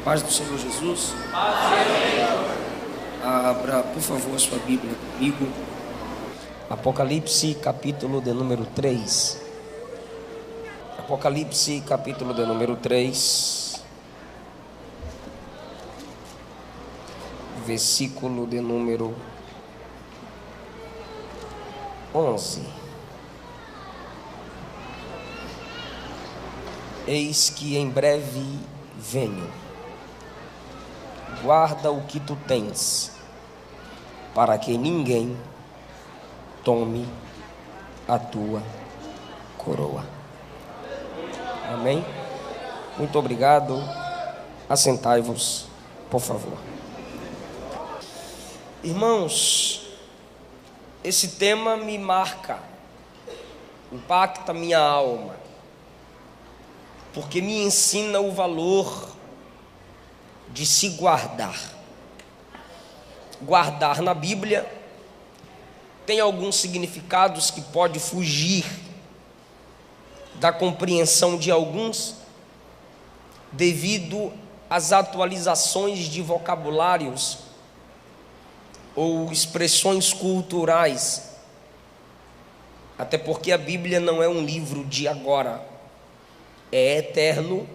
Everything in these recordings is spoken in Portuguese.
Paz do Senhor Jesus. Abra, por favor, a sua Bíblia comigo. Apocalipse, capítulo de número 3. Apocalipse, capítulo de número 3. Versículo de número 11. Eis que em breve venho. Guarda o que tu tens, para que ninguém tome a tua coroa. Amém? Muito obrigado. Assentai-vos, por favor. Irmãos, esse tema me marca, impacta minha alma, porque me ensina o valor de se guardar. Guardar na Bíblia tem alguns significados que pode fugir da compreensão de alguns, devido às atualizações de vocabulários ou expressões culturais. Até porque a Bíblia não é um livro de agora, é eterno,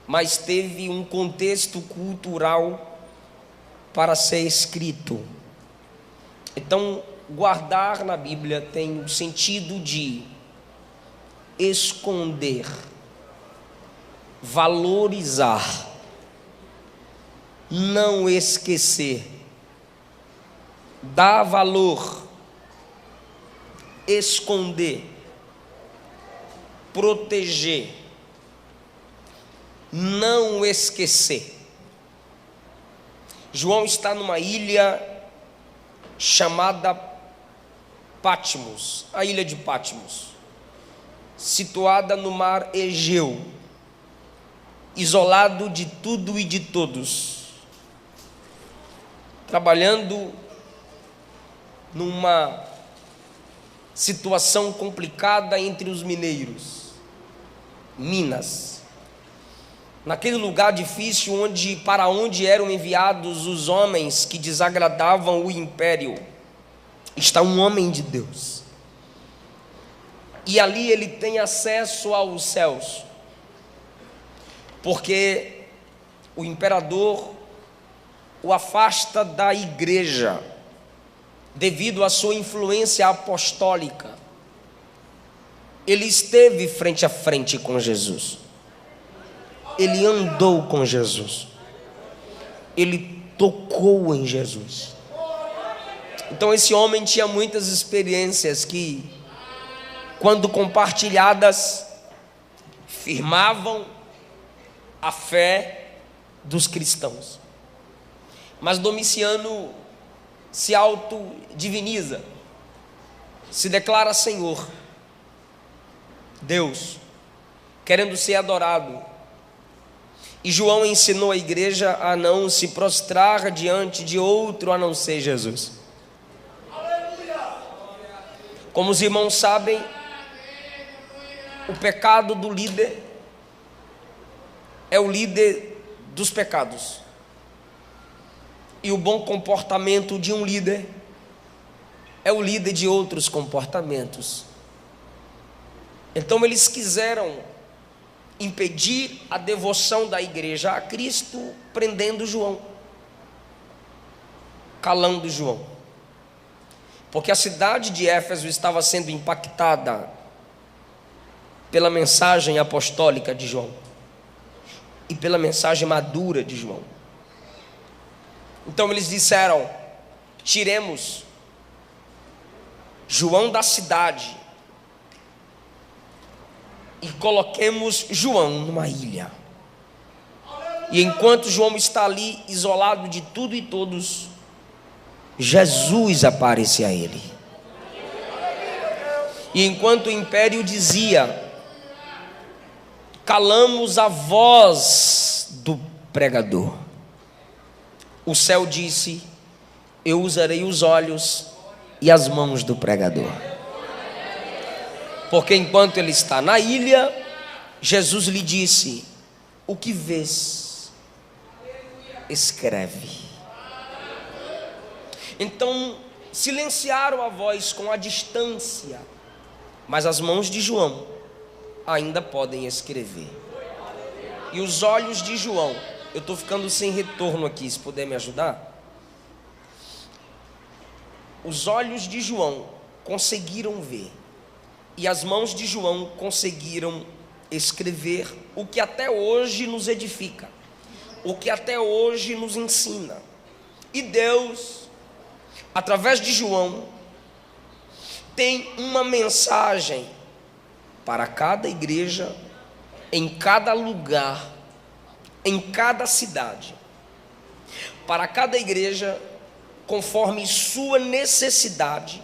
mas teve um contexto cultural para ser escrito. Então, guardar na Bíblia tem o sentido de esconder, valorizar, não esquecer, dar valor, esconder, proteger, não esquecer. João está numa ilha chamada Patmos, a ilha de Patmos, situada no mar Egeu, isolado de tudo e de todos, trabalhando numa situação complicada entre os mineiros, Minas. Naquele lugar difícil para onde eram enviados os homens que desagradavam o império, está um homem de Deus. E ali ele tem acesso aos céus, porque o imperador o afasta da igreja, devido à sua influência apostólica. Ele esteve frente a frente com Jesus. Ele andou com Jesus, ele tocou em Jesus. Então esse homem tinha muitas experiências que, quando compartilhadas, firmavam a fé dos cristãos. Mas Domiciano se autodiviniza, se declara Senhor, Deus, querendo ser adorado. E João ensinou a igreja a não se prostrar diante de outro a não ser Jesus. Como os irmãos sabem, o pecado do líder é o líder dos pecados. E o bom comportamento de um líder é o líder de outros comportamentos. Então eles quiseram impedir a devoção da igreja a Cristo, prendendo João, calando João, porque a cidade de Éfeso estava sendo impactada pela mensagem apostólica de João e pela mensagem madura de João. Então eles disseram: tiremos João da cidade e coloquemos João numa ilha. E enquanto João está ali isolado de tudo e todos, Jesus aparece a ele. E enquanto o império dizia: calamos a voz do pregador, o céu disse: eu usarei os olhos e as mãos do pregador. Porque enquanto ele está na ilha, Jesus lhe disse: o que vês? escreve. Então, silenciaram a voz com a distância, mas as mãos de João ainda podem escrever. E os olhos de João, eu estou ficando sem retorno aqui, se puder me ajudar. Os olhos de João conseguiram ver, e as mãos de João conseguiram escrever o que até hoje nos edifica, o que até hoje nos ensina. E Deus, através de João, tem uma mensagem para cada igreja, em cada lugar, em cada cidade. Para cada igreja, conforme sua necessidade,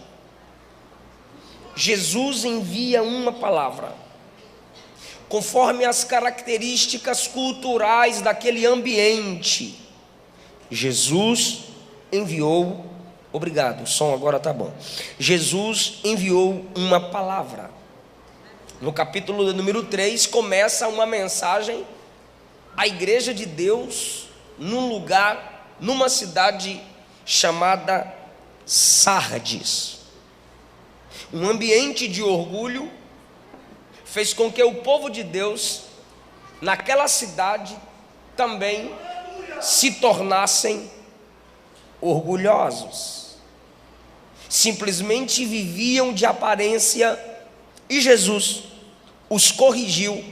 Jesus envia uma palavra, conforme as características culturais daquele ambiente. Jesus enviou, obrigado, o som agora está bom. Jesus enviou uma palavra. No capítulo número 3, começa uma mensagem à igreja de Deus, num lugar, numa cidade chamada Sardes. Um ambiente de orgulho fez com que o povo de Deus, naquela cidade, também se tornassem orgulhosos. Simplesmente viviam de aparência, e Jesus os corrigiu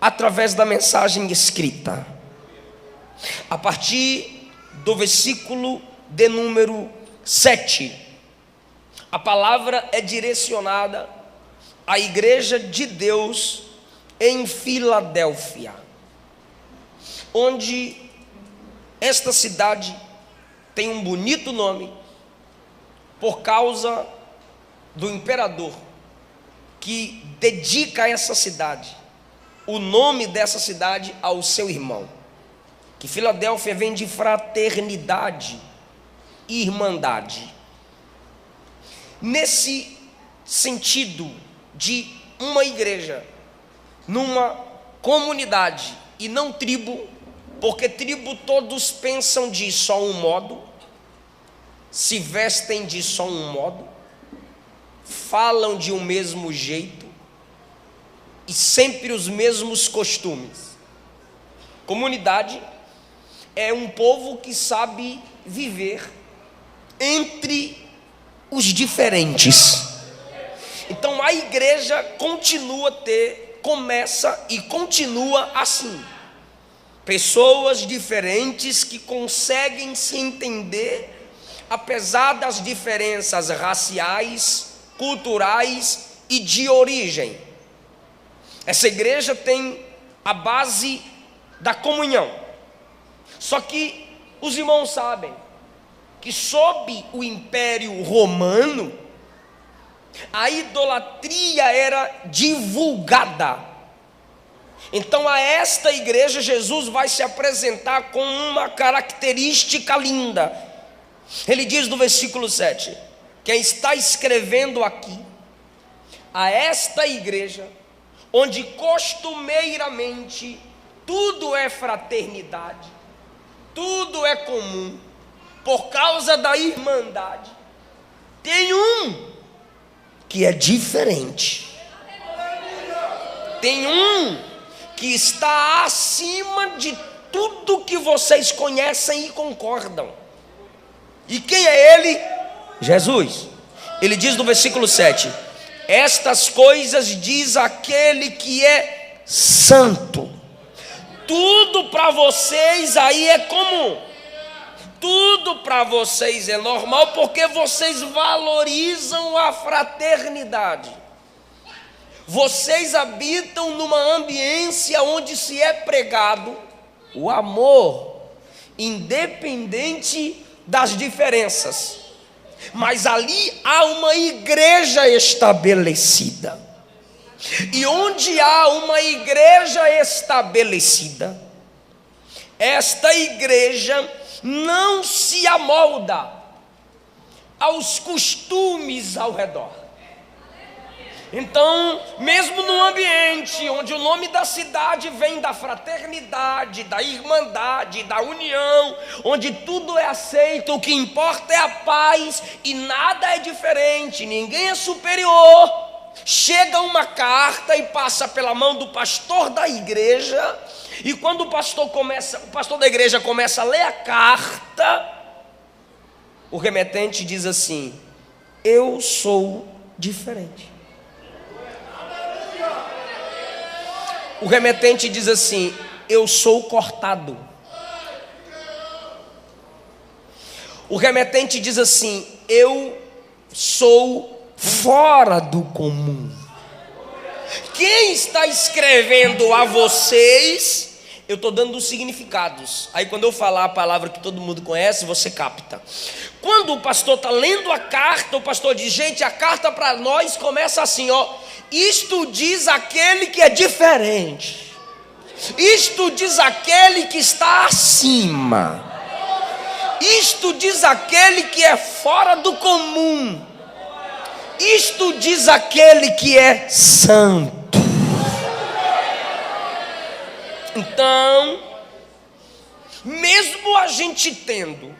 através da mensagem escrita. A partir do versículo de número 7, a palavra é direcionada à igreja de Deus em Filadélfia, onde esta cidade tem um bonito nome por causa do imperador que dedica essa cidade, o nome dessa cidade, ao seu irmão. Que Filadélfia vem de fraternidade e irmandade. Nesse sentido de uma igreja, numa comunidade e não tribo, porque tribo todos pensam de só um modo, se vestem de só um modo, falam de um mesmo jeito e sempre os mesmos costumes. Comunidade é um povo que sabe viver entre os diferentes. Então a igreja começa e continua assim. Pessoas diferentes que conseguem se entender, apesar das diferenças raciais, culturais e de origem. Essa igreja tem a base da comunhão. Só que os irmãos sabem que sob o Império Romano, a idolatria era divulgada. Então a esta igreja Jesus vai se apresentar com uma característica linda. Ele diz no versículo 7, quem está escrevendo aqui, a esta igreja, onde costumeiramente tudo é fraternidade, tudo é comum, por causa da irmandade, tem um que é diferente, tem um que está acima de tudo que vocês conhecem e concordam. E quem é ele? Jesus. Ele diz no versículo 7, estas coisas diz aquele que é santo. Tudo para vocês aí é comum, tudo para vocês é normal, porque vocês valorizam a fraternidade. Vocês habitam numa ambiência onde se é pregado o amor, independente das diferenças. Mas ali há uma igreja estabelecida. E onde há uma igreja estabelecida, esta igreja não se amolda aos costumes ao redor. Então, mesmo num ambiente onde o nome da cidade vem da fraternidade, da irmandade, da união, onde tudo é aceito, o que importa é a paz e nada é diferente, ninguém é superior, chega uma carta e passa pela mão do pastor da igreja, e quando o pastor da igreja começa a ler a carta, o remetente diz assim: eu sou diferente. O remetente diz assim: eu sou cortado. O remetente diz assim: eu sou fora do comum. Quem está escrevendo a vocês, eu estou dando os significados. Aí quando eu falar a palavra que todo mundo conhece, você capta. Quando o pastor está lendo a carta, o pastor diz: gente, a carta para nós começa assim, ó. Isto diz aquele que é diferente. Isto diz aquele que está acima. Isto diz aquele que é fora do comum. Isto diz aquele que é santo. Então, mesmo a gente tendo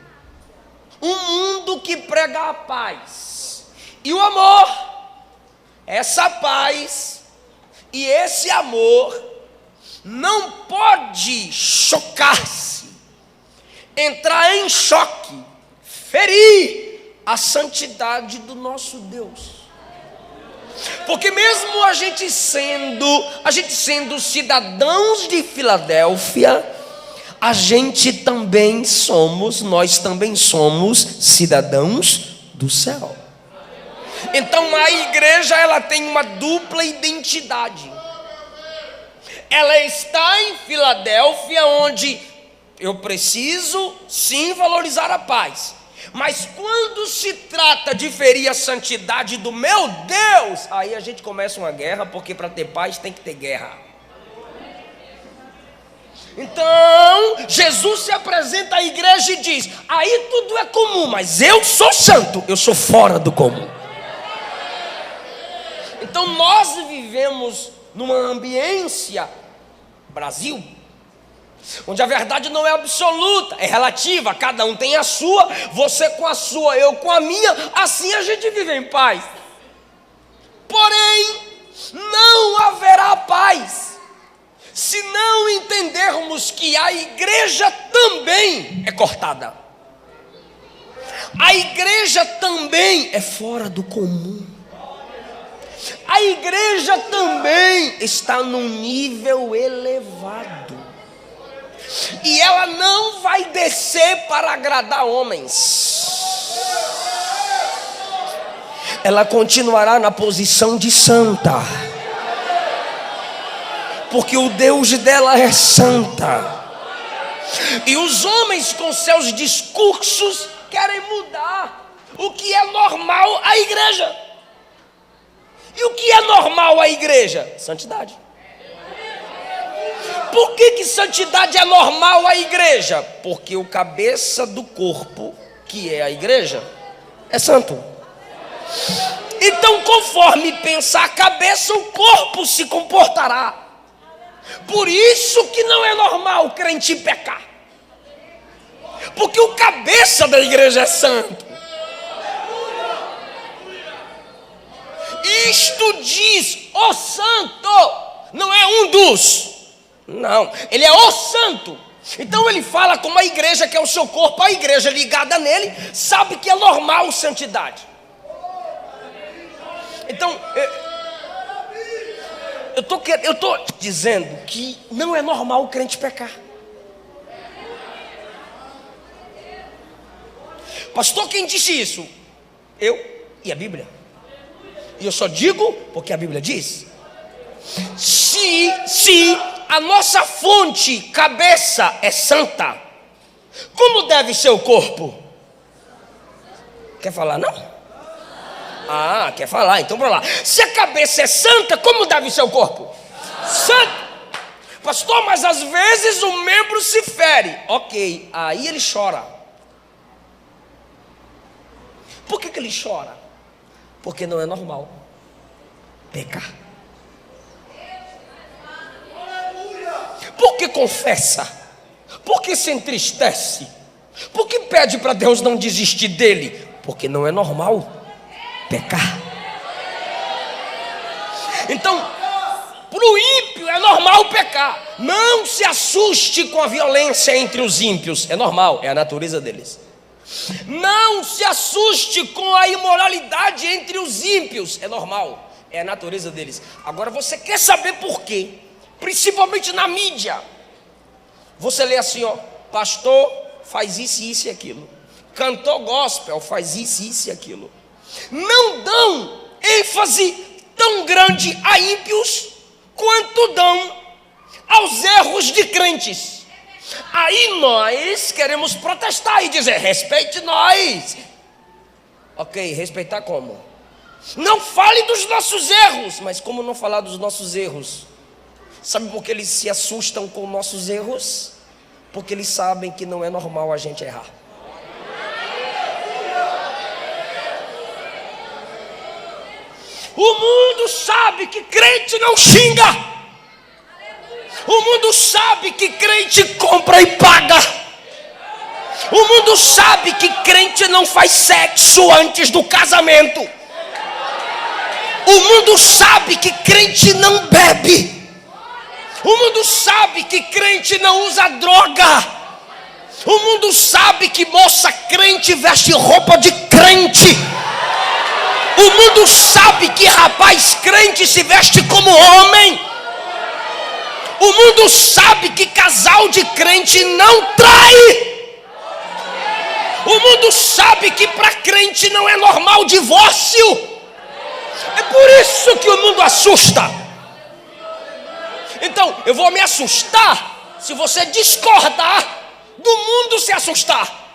um mundo que prega a paz e o amor, essa paz e esse amor não pode chocar-se, entrar em choque, ferir a santidade do nosso Deus. Porque mesmo a gente sendo cidadãos de Filadélfia, nós também somos cidadãos do céu. Então a igreja, ela tem uma dupla identidade. Ela está em Filadélfia, onde eu preciso sim valorizar a paz, mas quando se trata de ferir a santidade do meu Deus, aí a gente começa uma guerra, porque para ter paz tem que ter guerra. Então Jesus se apresenta à igreja e diz: aí tudo é comum, mas eu sou santo, eu sou fora do comum. Então nós vivemos numa ambiência, Brasil, onde a verdade não é absoluta, é relativa, cada um tem a sua, você com a sua, eu com a minha, assim a gente vive em paz. Porém, não haverá paz se não entendermos que a igreja também é cortada. A igreja também é fora do comum. A igreja também está num nível elevado. E ela não vai descer para agradar homens. Ela continuará na posição de santa. Porque o Deus dela é santa. E os homens com seus discursos querem mudar o que é normal à igreja. E o que é normal à igreja? Santidade. Por que santidade é normal à igreja? Porque o cabeça do corpo, que é a igreja, é santo. Então, conforme pensa a cabeça, o corpo se comportará. Por isso que não é normal o crente pecar. Porque o cabeça da igreja é santo. Isto diz o santo, não é um dos. Não, ele é o santo. Então ele fala como a igreja, que é o seu corpo, a igreja ligada nele, sabe que é normal santidade. Então, eu estou dizendo que não é normal o crente pecar. Pastor, quem disse isso? Eu e a Bíblia. E eu só digo porque a Bíblia diz. Se a nossa fonte, cabeça, é santa, como deve ser o corpo? Quer falar não? Ah, quer falar, então vamos lá. Se a cabeça é santa, como deve ser o corpo? Santo. Pastor, mas às vezes o membro se fere. Ok, aí ele chora. Por que ele chora? Porque não é normal. pecar. Por que confessa? Por que se entristece? Por que pede para Deus não desistir dele? Porque não é normal pecar. Então, para o ímpio é normal pecar. Não se assuste com a violência entre os ímpios. É normal, é a natureza deles. Não se assuste com a imoralidade entre os ímpios. É normal, é a natureza deles. Agora você quer saber por quê? Principalmente na mídia. Você lê assim, ó, pastor faz isso, isso e aquilo. Cantor gospel faz isso, isso e aquilo. Não dão ênfase tão grande a ímpios quanto dão aos erros de crentes. Aí nós queremos protestar e dizer, respeite nós. Ok, respeitar como? Não fale dos nossos erros. Mas como não falar dos nossos erros? Sabe por que eles se assustam com nossos erros? Porque eles sabem que não é normal a gente errar. O mundo sabe que crente não xinga. O mundo sabe que crente compra e paga. O mundo sabe que crente não faz sexo antes do casamento. O mundo sabe que crente não bebe. O mundo sabe que crente não usa droga. O mundo sabe que moça crente veste roupa de crente. O mundo sabe que rapaz crente se veste como homem. O mundo sabe que casal de crente não trai. O mundo sabe que para crente não é normal divórcio. É por isso que o mundo assusta. Então, eu vou me assustar se você discordar do mundo se assustar.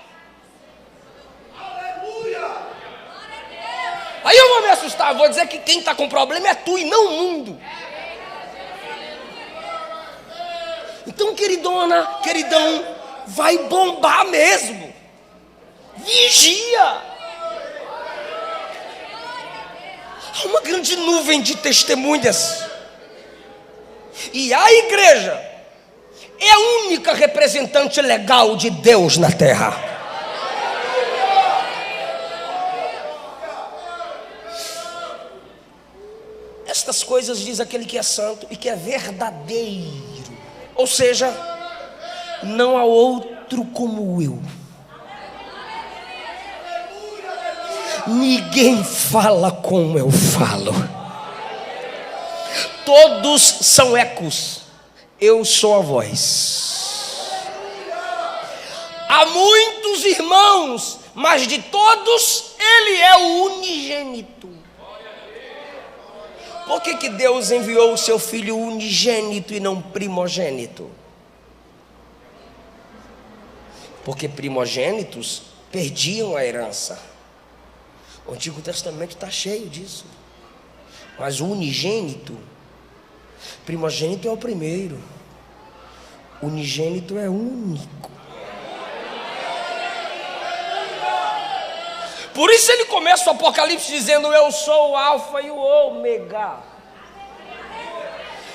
Aí eu vou me assustar, vou dizer que quem está com problema é tu e não o mundo. Então, queridona, queridão, vai bombar mesmo. Vigia. Há uma grande nuvem de testemunhas. E a igreja é a única representante legal de Deus na terra. Estas coisas diz aquele que é santo e que é verdadeiro. Ou seja, não há outro como eu. Ninguém fala como eu falo. Todos são ecos. Eu sou a voz. Há muitos irmãos, mas de todos ele é o unigênito. Por que Deus enviou o seu filho unigênito e não primogênito? Porque primogênitos perdiam a herança. O Antigo Testamento está cheio disso. Mas o unigênito, primogênito é o primeiro, unigênito é único. Por isso ele começa o Apocalipse dizendo, eu sou o alfa e o ômega.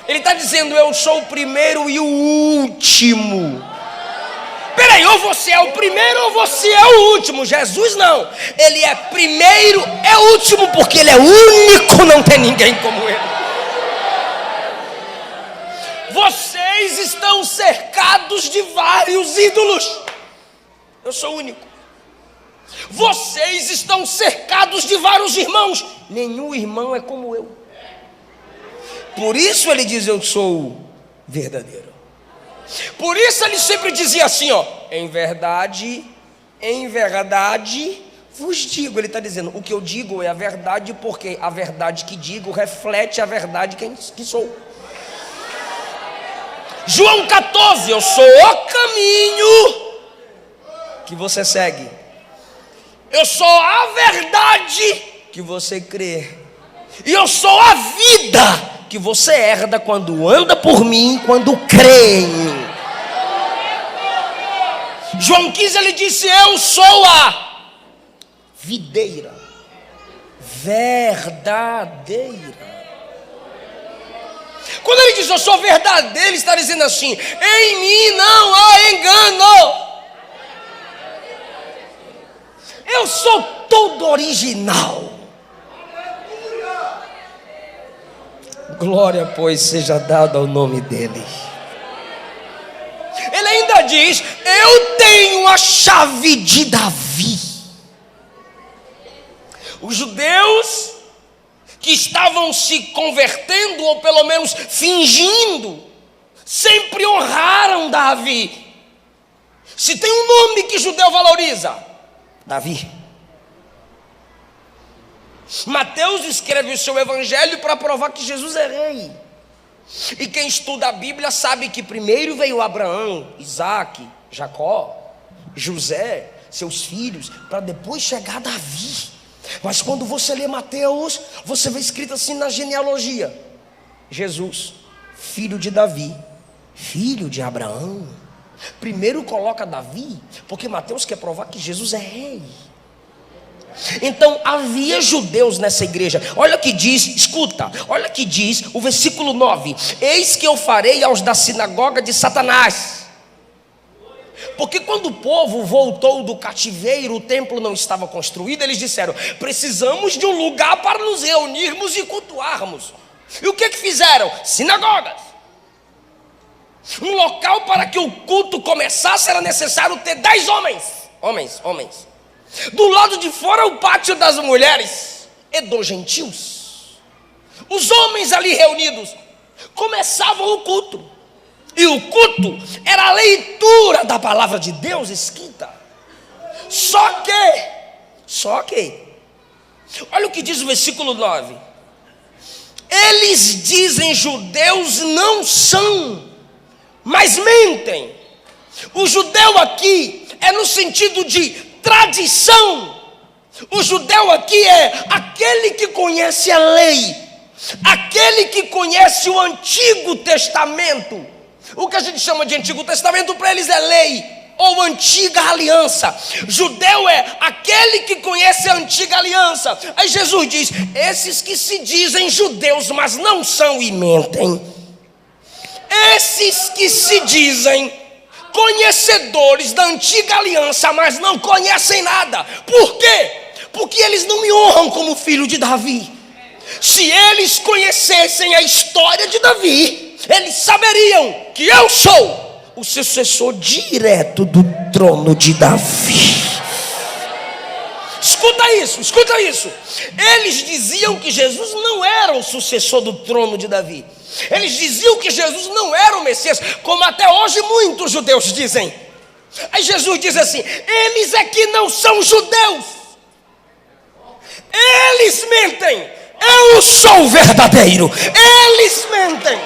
Ele está dizendo, eu sou o primeiro e o último. Peraí, ou você é o primeiro ou você é o último. Jesus não, ele é primeiro, é último, porque ele é único, não tem ninguém como ele. Vocês estão cercados de vários ídolos. Eu sou único. Vocês estão cercados de vários irmãos. Nenhum irmão é como eu. Por isso ele diz, eu sou verdadeiro. Por isso ele sempre dizia assim, ó, em verdade vos digo. Ele está dizendo, o que eu digo é a verdade, porque a verdade que digo reflete a verdade que sou. João 14, eu sou o caminho que você segue. Eu sou a verdade que você crê. E eu sou a vida que você herda quando anda por mim, quando crê em mim. João 15 ele disse, eu sou a videira verdadeira. Quando ele diz eu sou verdadeiro, ele está dizendo assim: em mim não há engano. Eu sou todo original. Glória, pois, seja dada ao nome dele. Ele ainda diz: eu tenho a chave de Davi. Os judeus que estavam se convertendo, ou pelo menos fingindo, sempre honraram Davi. Se tem um nome que judeu valoriza, Davi. Mateus escreve o seu evangelho para provar que Jesus é rei. E quem estuda a Bíblia sabe que primeiro veio Abraão, Isaac, Jacó, José, seus filhos, para depois chegar Davi. Mas quando você lê Mateus, você vê escrito assim na genealogia: Jesus, filho de Davi, filho de Abraão. Primeiro coloca Davi, porque Mateus quer provar que Jesus é rei. Então havia judeus nessa igreja. Olha o que diz, escuta, olha o que diz o versículo 9: eis que eu farei aos da sinagoga de Satanás. Porque quando o povo voltou do cativeiro, o templo não estava construído, eles disseram: precisamos de um lugar para nos reunirmos e cultuarmos. E o que fizeram? Sinagogas. Um local para que o culto começasse era necessário ter 10 homens. Do lado de fora o pátio das mulheres e dos gentios. Os homens ali reunidos começavam o culto. E o culto era a leitura da palavra de Deus escrita. Só que olha o que diz o versículo 9: eles dizem judeus não são, mas mentem. O judeu aqui é no sentido de tradição. O judeu aqui é aquele que conhece a lei, aquele que conhece o Antigo Testamento. O que a gente chama de Antigo Testamento para eles é lei ou antiga aliança. Judeu é aquele que conhece a antiga aliança. Aí Jesus diz: esses que se dizem judeus, mas não são e mentem. Esses que se dizem conhecedores da antiga aliança, mas não conhecem nada. Por quê? Porque eles não me honram como filho de Davi. Se eles conhecessem a história de Davi, eles saberiam que eu sou o sucessor direto do trono de Davi. Escuta isso. Eles diziam que Jesus não era o sucessor do trono de Davi. Eles diziam que Jesus não era o Messias, como até hoje muitos judeus dizem. Aí Jesus diz assim: eles é que não são judeus, eles mentem. Eu sou o verdadeiro, eles mentem.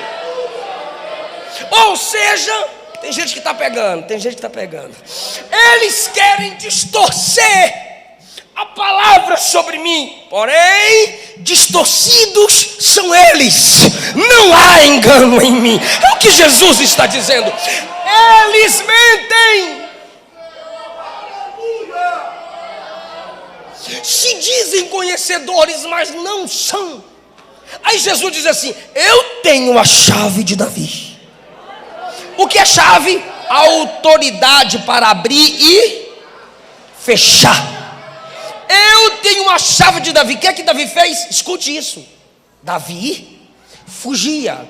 Ou seja, tem gente que está pegando. Eles querem distorcer a palavra sobre mim, porém distorcidos são eles. Não há engano em mim. É o que Jesus está dizendo. Eles mentem. Se dizem conhecedores, mas não são. Aí Jesus diz assim: eu tenho a chave de Davi. O que é chave? A autoridade para abrir e fechar. Eu tenho a chave de Davi. O que é que Davi fez? Escute isso. Davi fugia.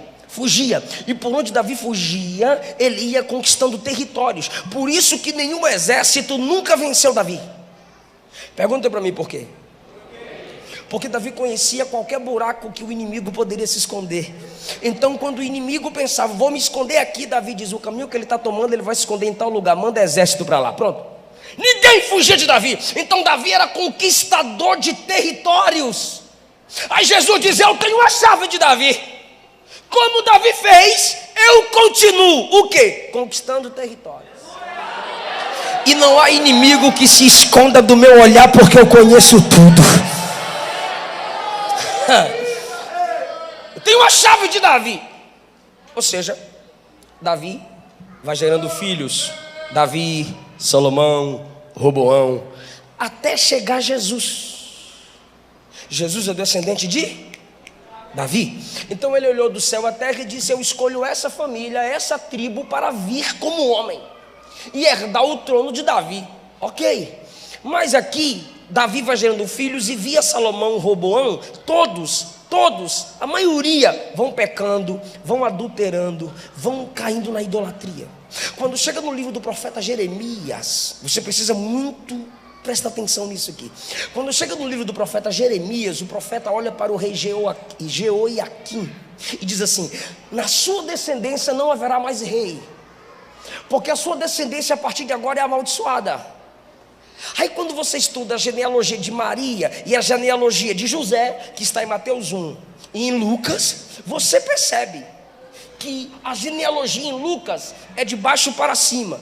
E por onde Davi fugia, ele ia conquistando territórios. Por isso que nenhum exército nunca venceu Davi. Pergunta para mim por quê? Porque Davi conhecia qualquer buraco que o inimigo poderia se esconder. Então quando o inimigo pensava: vou me esconder aqui, Davi diz: o caminho que ele está tomando, ele vai se esconder em tal lugar, manda exército para lá. Pronto. Ninguém fugia de Davi. Então Davi era conquistador de territórios. Aí Jesus diz: eu tenho a chave de Davi. Como Davi fez, eu continuo o quê? Conquistando territórios. E não há inimigo que se esconda do meu olhar, porque eu conheço tudo. Eu tenho a chave de Davi. Ou seja, Davi vai gerando filhos. Davi, Salomão, Roboão, até chegar Jesus. Jesus é descendente de Davi. Então ele olhou do céu à terra e disse: eu escolho essa família, essa tribo para vir como homem e herdar o trono de Davi. Ok, mas aqui Davi vai gerando filhos e via Salomão, Roboão, todos, a maioria vão pecando, vão adulterando, vão caindo na idolatria. Quando chega no livro do profeta Jeremias, você precisa muito prestar atenção nisso aqui. Quando chega no livro do profeta Jeremias, o profeta olha para o rei Jeoiaquim e diz assim: na sua descendência não haverá mais rei, porque a sua descendência a partir de agora é amaldiçoada. Aí quando você estuda a genealogia de Maria e a genealogia de José, que está em Mateus 1 e em Lucas, você percebe que a genealogia em Lucas é de baixo para cima,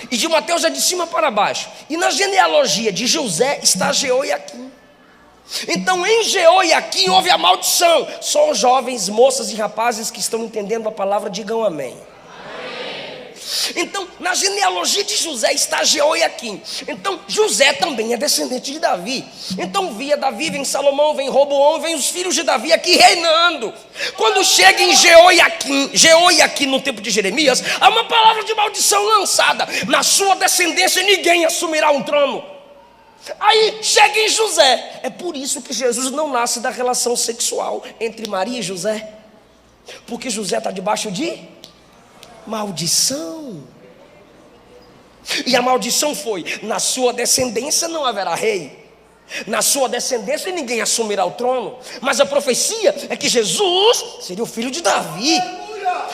e de Mateus é de cima para baixo. E na genealogia de José está Jeoiaquim. Então em Jeoiaquim houve a maldição. Só os jovens, moças e rapazes que estão entendendo a palavra, digam amém. Então na genealogia de José está Jeoiaquim. Então José também é descendente de Davi. Então via Davi, vem Salomão, vem Roboão, vem os filhos de Davi aqui reinando. Quando chega em Jeoiaquim no tempo de Jeremias, há uma palavra de maldição lançada: na sua descendência ninguém assumirá um trono. Aí chega em José. É por isso que Jesus não nasce da relação sexual entre Maria e José, porque José está debaixo de maldição. E a maldição foi: na sua descendência não haverá rei, na sua descendência ninguém assumirá o trono. Mas a profecia é que Jesus seria o filho de Davi.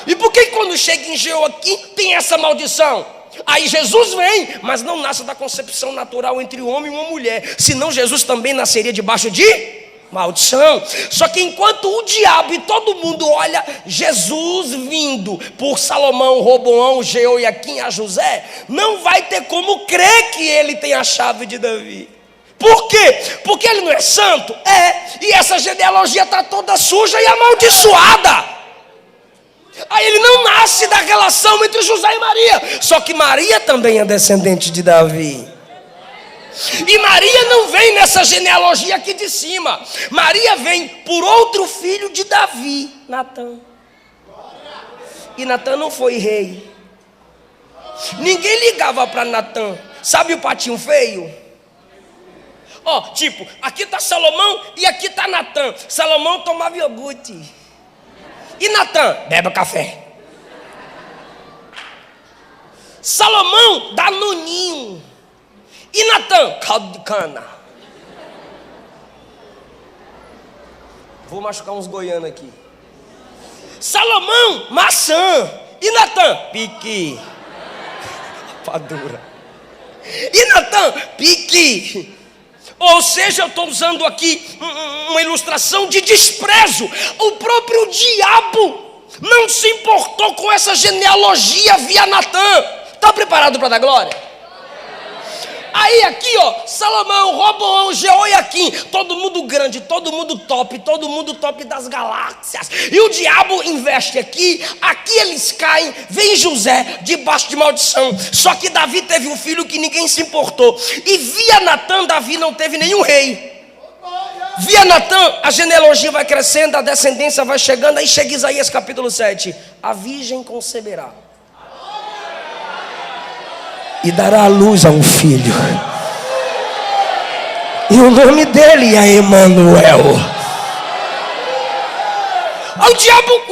E por que quando chega em Jeoiaquim tem essa maldição? Aí Jesus vem, mas não nasce da concepção natural entre um homem e uma mulher, senão Jesus também nasceria debaixo de maldição. Só que enquanto o diabo e todo mundo olha Jesus vindo por Salomão, Roboão, Jeoiaquim a José, não vai ter como crer que ele tem a chave de Davi. Por quê? Porque ele não é santo? E essa genealogia está toda suja e amaldiçoada. Aí ele não nasce da relação entre José e Maria. Só que Maria também é descendente de Davi. E Maria não vem nessa genealogia aqui de cima. Maria vem por outro filho de Davi, Natã. E Natã não foi rei. Ninguém ligava para Natã. Sabe o patinho feio? Tipo, aqui está Salomão e aqui está Natã. Salomão tomava iogurte. E Natã, bebe café. Salomão, danoninho. E Natã, caldo de cana. Vou machucar uns goianos aqui. Salomão, maçã. E Natã, pique. Rapadura. E Natã, pique. Ou seja, eu estou usando aqui uma ilustração de desprezo. O próprio diabo não se importou com essa genealogia via Natã. Está preparado para dar glória? Aí aqui Salomão, Roboão, Jeoiaquim, todo mundo grande, todo mundo top das galáxias. E o diabo investe aqui eles caem, vem José debaixo de maldição. Só que Davi teve um filho que ninguém se importou. E via Natã, Davi não teve nenhum rei. Via Natã, a genealogia vai crescendo, a descendência vai chegando. Aí chega Isaías capítulo 7. A virgem conceberá e dará à luz a um filho, e o nome dele é Emanuel. O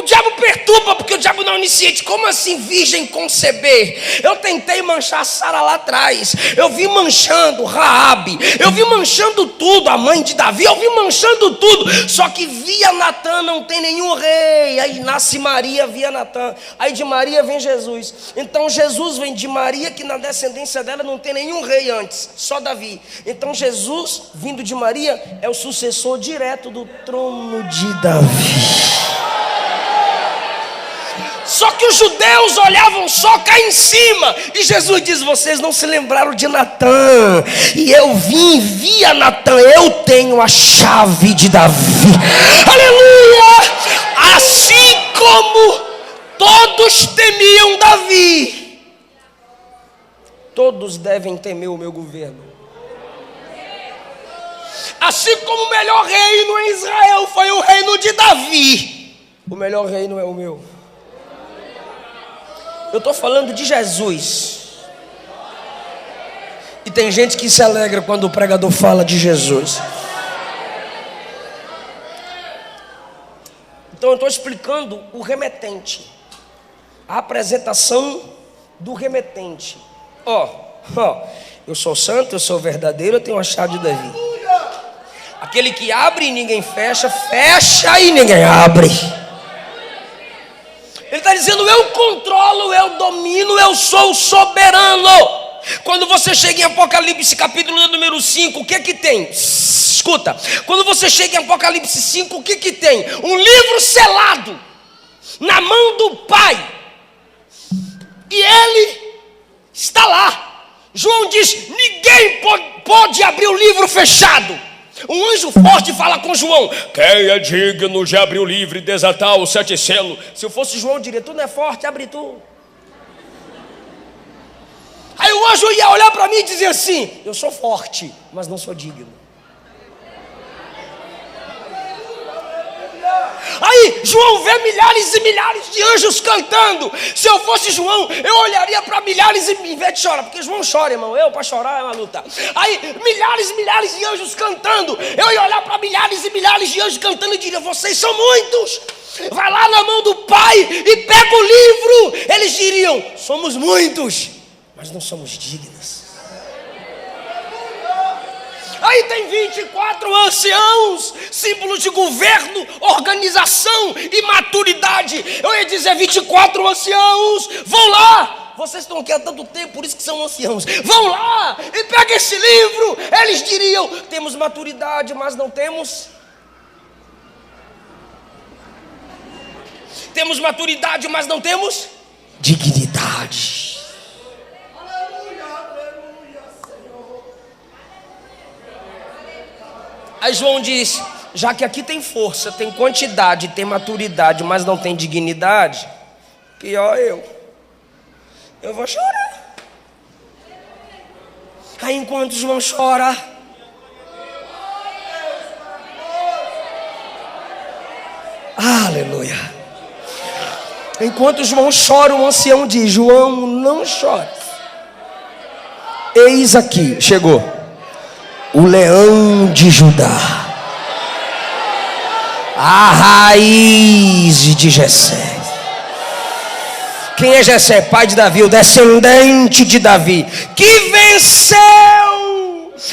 diabo perturba, porque o diabo não é onisciente. Como assim virgem conceber? Eu tentei manchar Sara lá atrás. Eu vi manchando Raabe. Eu vi manchando tudo, a mãe de Davi. Eu vi manchando tudo. Só que via Natã não tem nenhum rei. Aí nasce Maria via Natã. Aí de Maria vem Jesus. Então Jesus vem de Maria, que na descendência dela não tem nenhum rei antes, só Davi. Então Jesus, vindo de Maria, é o sucessor direto do trono de Davi. Só que os judeus olhavam só cá em cima. E Jesus diz: vocês não se lembraram de Natã. E eu via Natã. Eu tenho a chave de Davi. Aleluia! Assim como todos temiam Davi, todos devem temer o meu governo. Assim como o melhor reino em Israel foi o reino de Davi, o melhor reino é o meu. Eu estou falando de Jesus. E tem gente que se alegra quando o pregador fala de Jesus. Então eu estou explicando o remetente, a apresentação do remetente. Eu sou santo, eu sou verdadeiro, eu tenho a chave de Davi. Aquele que abre e ninguém fecha, fecha e ninguém abre. Ele está dizendo: eu controlo, eu domino, eu sou soberano. Quando você chega em Apocalipse capítulo número 5, o que que tem? Escuta, quando você chega em Apocalipse 5, o que que tem? Um livro selado na mão do Pai, e ele está lá. João diz: ninguém pode abrir o livro fechado. Um anjo forte fala com João: quem é digno de abrir o livro e desatar os 7 selos? Se eu fosse João, eu diria: tu não é forte, abre tu. Aí o anjo ia olhar para mim e dizer assim: eu sou forte, mas não sou digno. Aí João vê milhares e milhares de anjos cantando. Se eu fosse João, eu olharia para milhares e, em vez de chorar, porque João chora, irmão, eu para chorar é uma luta. Aí milhares e milhares de anjos cantando, eu ia olhar para milhares e milhares de anjos cantando e diria: vocês são muitos. Vai lá na mão do Pai e pega o livro. Eles diriam: somos muitos, mas não somos dignos. Aí tem 24 anciãos, símbolos de governo, organização e maturidade. Eu ia dizer: 24 anciãos, vão lá. Vocês estão aqui há tanto tempo, por isso que são anciãos. Vão lá e pega esse livro. Eles diriam: temos maturidade, mas não temos. Temos maturidade, mas não temos dignidade. Aí João diz: já que aqui tem força, tem quantidade, tem maturidade, mas não tem dignidade, pior eu vou chorar. Aí enquanto João chora, aleluia, enquanto João chora, o ancião diz: João, não chore. Eis aqui, chegou o leão de Judá, a raiz de Jessé. Quem é Jessé? Pai de Davi, o descendente de Davi, que venceu.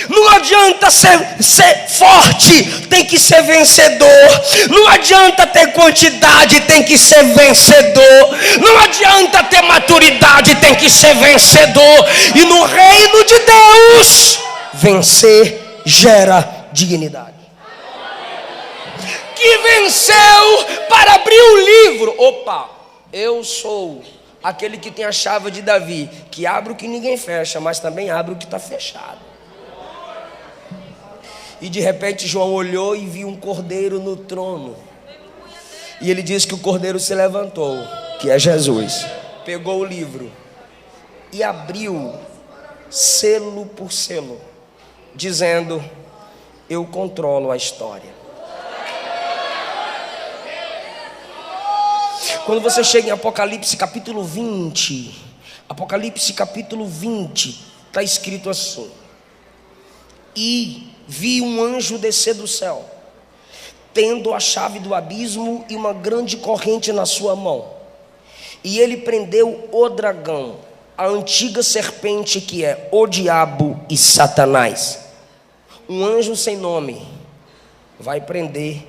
Não adianta ser forte, tem que ser vencedor. Não adianta ter quantidade, tem que ser vencedor. Não adianta ter maturidade, tem que ser vencedor. E no reino de Deus, vencer gera dignidade. Que venceu para abrir o livro. Opa, eu sou aquele que tem a chave de Davi, que abre o que ninguém fecha, mas também abre o que está fechado. E de repente João olhou e viu um cordeiro no trono. E ele diz que o cordeiro se levantou, que é Jesus, pegou o livro e abriu selo por selo, dizendo: eu controlo a história. Quando você chega em Apocalipse capítulo 20, Apocalipse capítulo 20, está escrito assim: e vi um anjo descer do céu, tendo a chave do abismo e uma grande corrente na sua mão. E ele prendeu o dragão, a antiga serpente, que é o diabo e Satanás. Um anjo sem nome vai prender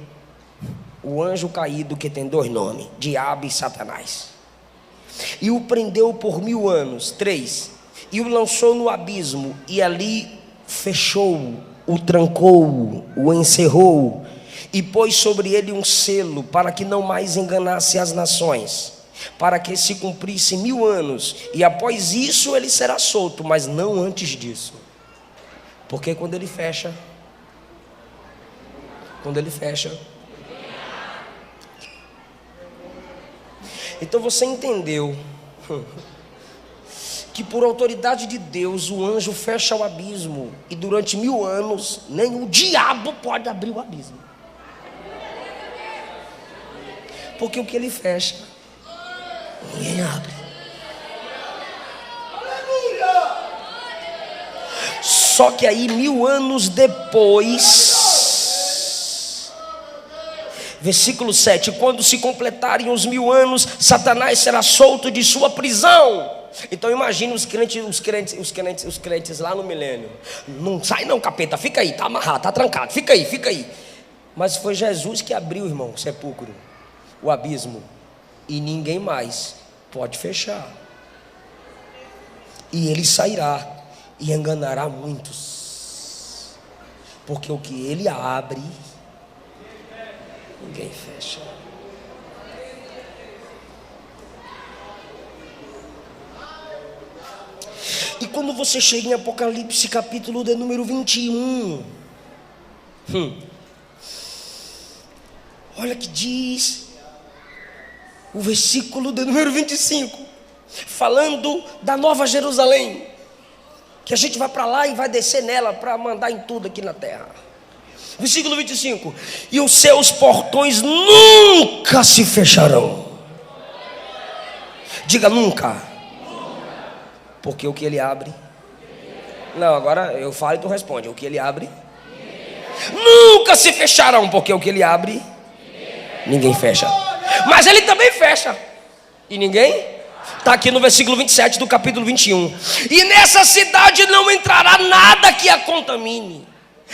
o anjo caído, que tem 2 nomes, diabo e Satanás. E o prendeu por 1000 anos, 3, e o lançou no abismo, e ali fechou, o trancou, o encerrou, e pôs sobre ele um selo, para que não mais enganasse as nações, para que se cumprisse 1000 anos, e após isso ele será solto, mas não antes disso. Porque quando ele fecha, então você entendeu que por autoridade de Deus o anjo fecha o abismo, e durante 1000 anos nem o diabo pode abrir o abismo, porque o que ele fecha, ninguém abre. Só que aí 1000 anos depois, versículo 7, quando se completarem os 1000 anos, Satanás será solto de sua prisão. Então imagine os crentes lá no milênio. Não sai não, capeta, fica aí, tá amarrado, tá trancado, fica aí. Mas foi Jesus que abriu, irmão, o sepulcro, o abismo, e ninguém mais pode fechar. E ele sairá e enganará muitos, porque o que ele abre, ninguém fecha. E quando você chega em Apocalipse capítulo de número 21, olha que diz o versículo de número 25, falando da Nova Jerusalém, que a gente vai para lá e vai descer nela para mandar em tudo aqui na terra. Versículo 25: e os seus portões nunca se fecharão. Diga nunca. Porque o que ele abre, não, agora eu falo e tu responde. O que ele abre, nunca se fecharão. Porque o que ele abre, ninguém fecha. Mas ele também fecha, e ninguém. Está aqui no versículo 27 do capítulo 21. E nessa cidade não entrará nada que a contamine,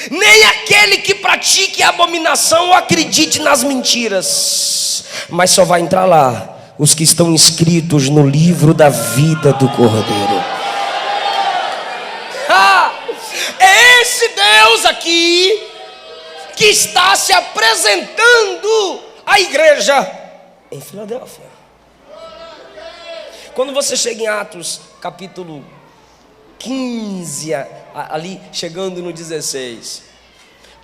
nem aquele que pratique a abominação ou acredite nas mentiras, mas só vai entrar lá os que estão inscritos no livro da vida do Cordeiro. É esse Deus aqui que está se apresentando à igreja em Filadélfia. Quando você chega em Atos capítulo 15, ali chegando no 16,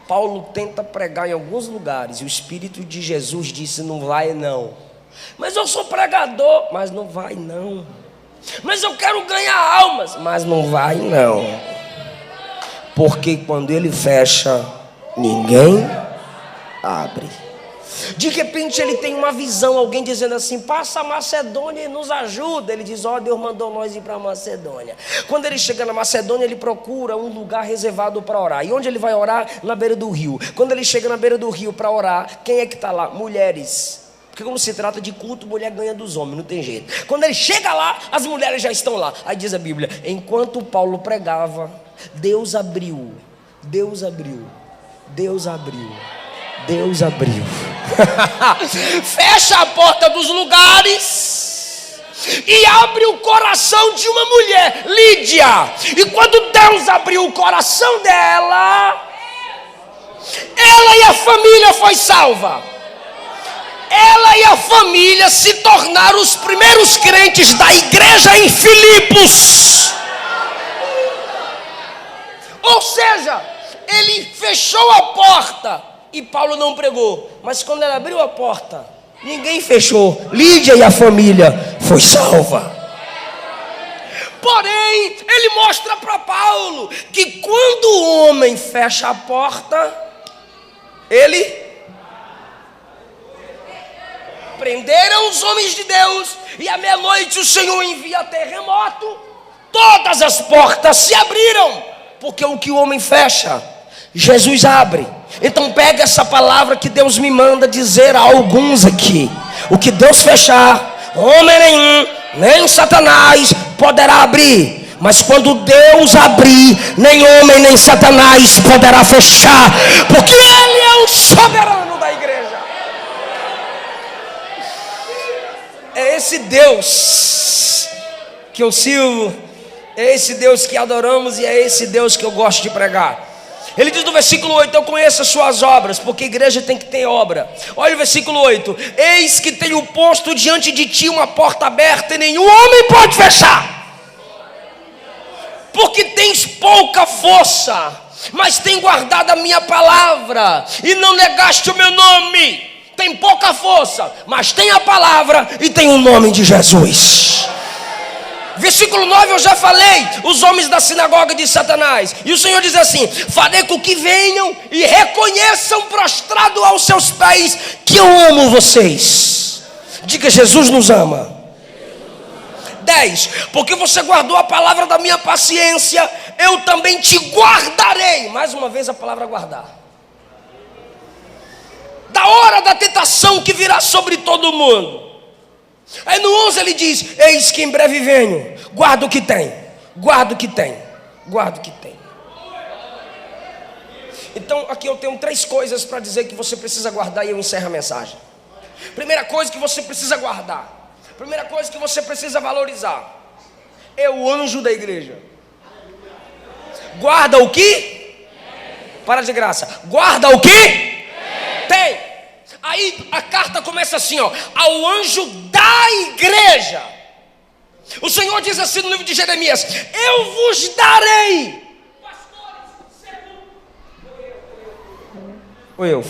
Paulo tenta pregar em alguns lugares, e o Espírito de Jesus disse: não vai não. Mas eu sou pregador, mas não vai não. Mas eu quero ganhar almas, mas não vai não. Porque quando ele fecha, ninguém abre. De repente ele tem uma visão, alguém dizendo assim: passa a Macedônia e nos ajuda. Ele diz: ó, Deus mandou nós ir para a Macedônia. Quando ele chega na Macedônia, ele procura um lugar reservado para orar. E onde ele vai orar? Na beira do rio. Quando ele chega na beira do rio para orar, quem é que está lá? Mulheres. Porque como se trata de culto, mulher ganha dos homens, não tem jeito. Quando ele chega lá, as mulheres já estão lá. Aí diz a Bíblia: enquanto Paulo pregava, Deus abriu. Fecha a porta dos lugares e abre o coração de uma mulher, Lídia. E quando Deus abriu o coração dela, ela e a família foi salva. Ela e a família se tornaram os primeiros crentes da igreja em Filipos. Ou seja, ele fechou a porta e Paulo não pregou. Mas quando ele abriu a porta, ninguém fechou. Lídia e a família foi salva. Porém, ele mostra para Paulo que quando o homem fecha a porta, ele... Prenderam os homens de Deus, e à meia-noite o Senhor envia terremoto. Todas as portas se abriram, porque o que o homem fecha, Jesus abre. Então pega essa palavra que Deus me manda dizer a alguns aqui: o que Deus fechar, homem nenhum, nem Satanás poderá abrir. Mas quando Deus abrir, nem homem nem Satanás poderá fechar, porque Ele é o soberano da igreja. É esse Deus que eu sirvo, é esse Deus que adoramos, e é esse Deus que eu gosto de pregar. Ele diz no versículo 8: eu conheço as suas obras, porque a igreja tem que ter obra. Olha o versículo 8: eis que tenho posto diante de ti uma porta aberta, e nenhum homem pode fechar. Porque tens pouca força, mas tem guardado a minha palavra, e não negaste o meu nome. Tem pouca força, mas tem a palavra e tem o nome de Jesus. Versículo 9 eu já falei, os homens da sinagoga de Satanás. E o Senhor diz assim: farei com que venham e reconheçam prostrado aos seus pés que eu amo vocês. Diga: Jesus nos ama. 10, porque você guardou a palavra da minha paciência, eu também te guardarei. Mais uma vez a palavra guardar. Da hora da tentação que virá sobre todo mundo. Aí no 11 ele diz: eis que em breve venho, guarda o que tem, guarda o que tem, guarda o que tem. Então aqui eu tenho 3 coisas para dizer que você precisa guardar, e eu encerro a mensagem. Primeira coisa que você precisa guardar, primeira coisa que você precisa valorizar, é o anjo da igreja. Guarda o que? Para de graça. Guarda o que? Tem. Aí a carta começa assim, ó: ao anjo da igreja. O Senhor diz assim no livro de Jeremias: eu vos darei. Foi eu.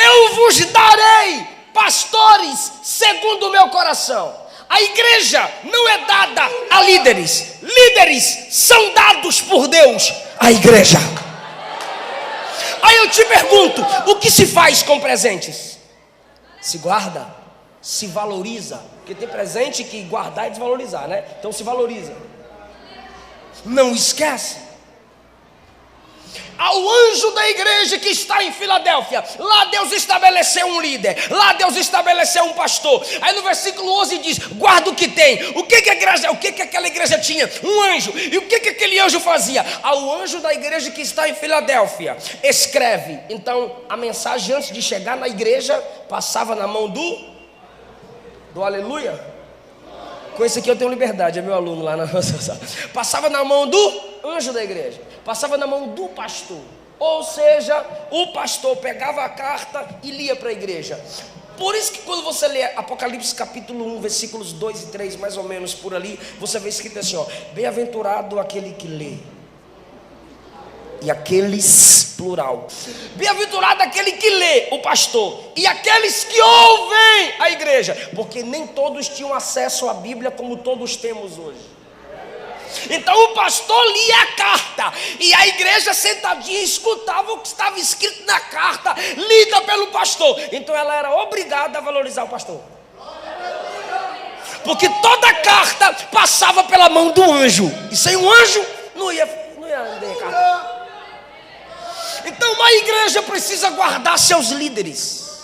Eu vos darei pastores segundo o meu coração. A igreja não é dada a líderes. Líderes são dados por Deus à igreja. Aí eu te pergunto: o que se faz com presentes? Se guarda, se valoriza. Porque tem presente que guardar é desvalorizar, né? Então se valoriza. Não esquece. Ao anjo da igreja que está em Filadélfia, lá Deus estabeleceu um líder, lá Deus estabeleceu um pastor. Aí no versículo 11 diz: guarda o que tem. O que aquela igreja tinha? Um anjo. E o que aquele anjo fazia? Ao anjo da igreja que está em Filadélfia, escreve. Então a mensagem, antes de chegar na igreja, passava na mão do aleluia. Com esse aqui eu tenho liberdade, é meu aluno lá na nossa. Passava na mão do anjo da igreja, passava na mão do pastor. Ou seja, o pastor pegava a carta e lia para a igreja. Por isso que quando você lê Apocalipse capítulo 1, versículos 2 e 3, mais ou menos por ali, você vê escrito assim, ó: bem-aventurado aquele que lê. E aqueles, plural, bem-aventurado aquele que lê, o pastor, e aqueles que ouvem, a igreja. Porque nem todos tinham acesso à Bíblia como todos temos hoje. Então o pastor lia a carta, e a igreja sentadinha escutava o que estava escrito na carta, lida pelo pastor. Então ela era obrigada a valorizar o pastor, porque toda a carta passava pela mão do anjo, e sem um anjo não ia ler a carta. Então uma igreja precisa guardar seus líderes.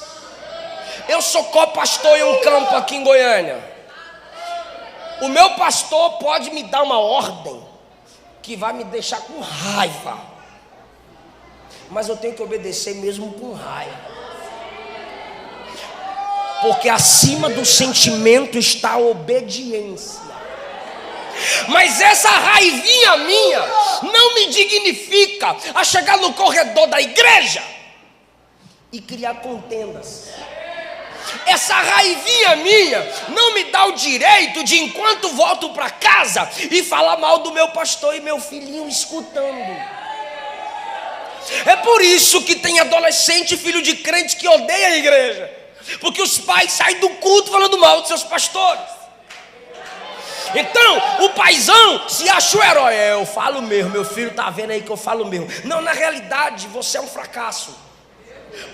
Eu sou co-pastor em um campo aqui em Goiânia. O meu pastor pode me dar uma ordem que vai me deixar com raiva, mas eu tenho que obedecer mesmo com raiva, porque acima do sentimento está a obediência. Mas essa raivinha minha não me dignifica a chegar no corredor da igreja e criar contendas. Essa raivinha minha não me dá o direito de, enquanto volto para casa, e falar mal do meu pastor e meu filhinho escutando. É por isso que tem adolescente, filho de crente, que odeia a igreja, porque os pais saem do culto falando mal dos seus pastores. Então o paizão se acha o herói. Eu falo mesmo, meu filho está vendo aí que eu falo mesmo. Não, na realidade você é um fracasso,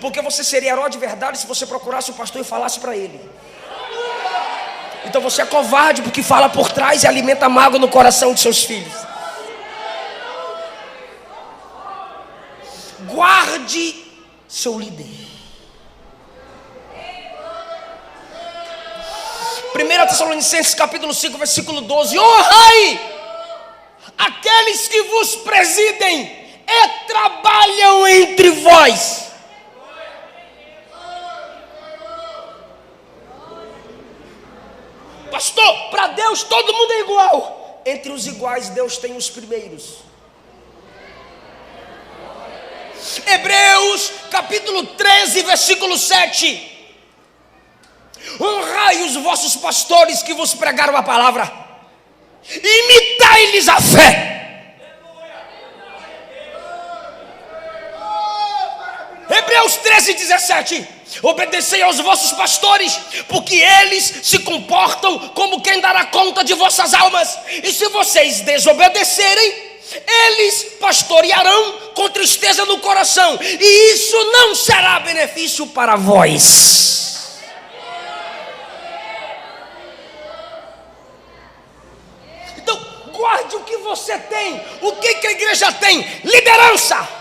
porque você seria herói de verdade se você procurasse o pastor e falasse para ele. Então você é covarde, porque fala por trás e alimenta mágoa no coração de seus filhos. Guarde seu líder. 1 Tessalonicenses capítulo 5, versículo 12: honrai aqueles que vos presidem e trabalham entre vós. Pastor, para Deus todo mundo é igual. Entre os iguais Deus tem os primeiros. Hebreus capítulo 13, versículo 7: honrai os vossos pastores que vos pregaram a palavra, imitai-lhes a fé. Hebreus 13, 13:17. Obedecei aos vossos pastores, porque eles se comportam como quem dará conta de vossas almas. E se vocês desobedecerem, eles pastorearão com tristeza no coração, e isso não será benefício para vós. Então, guarde o que você tem. O que a igreja tem? Liderança.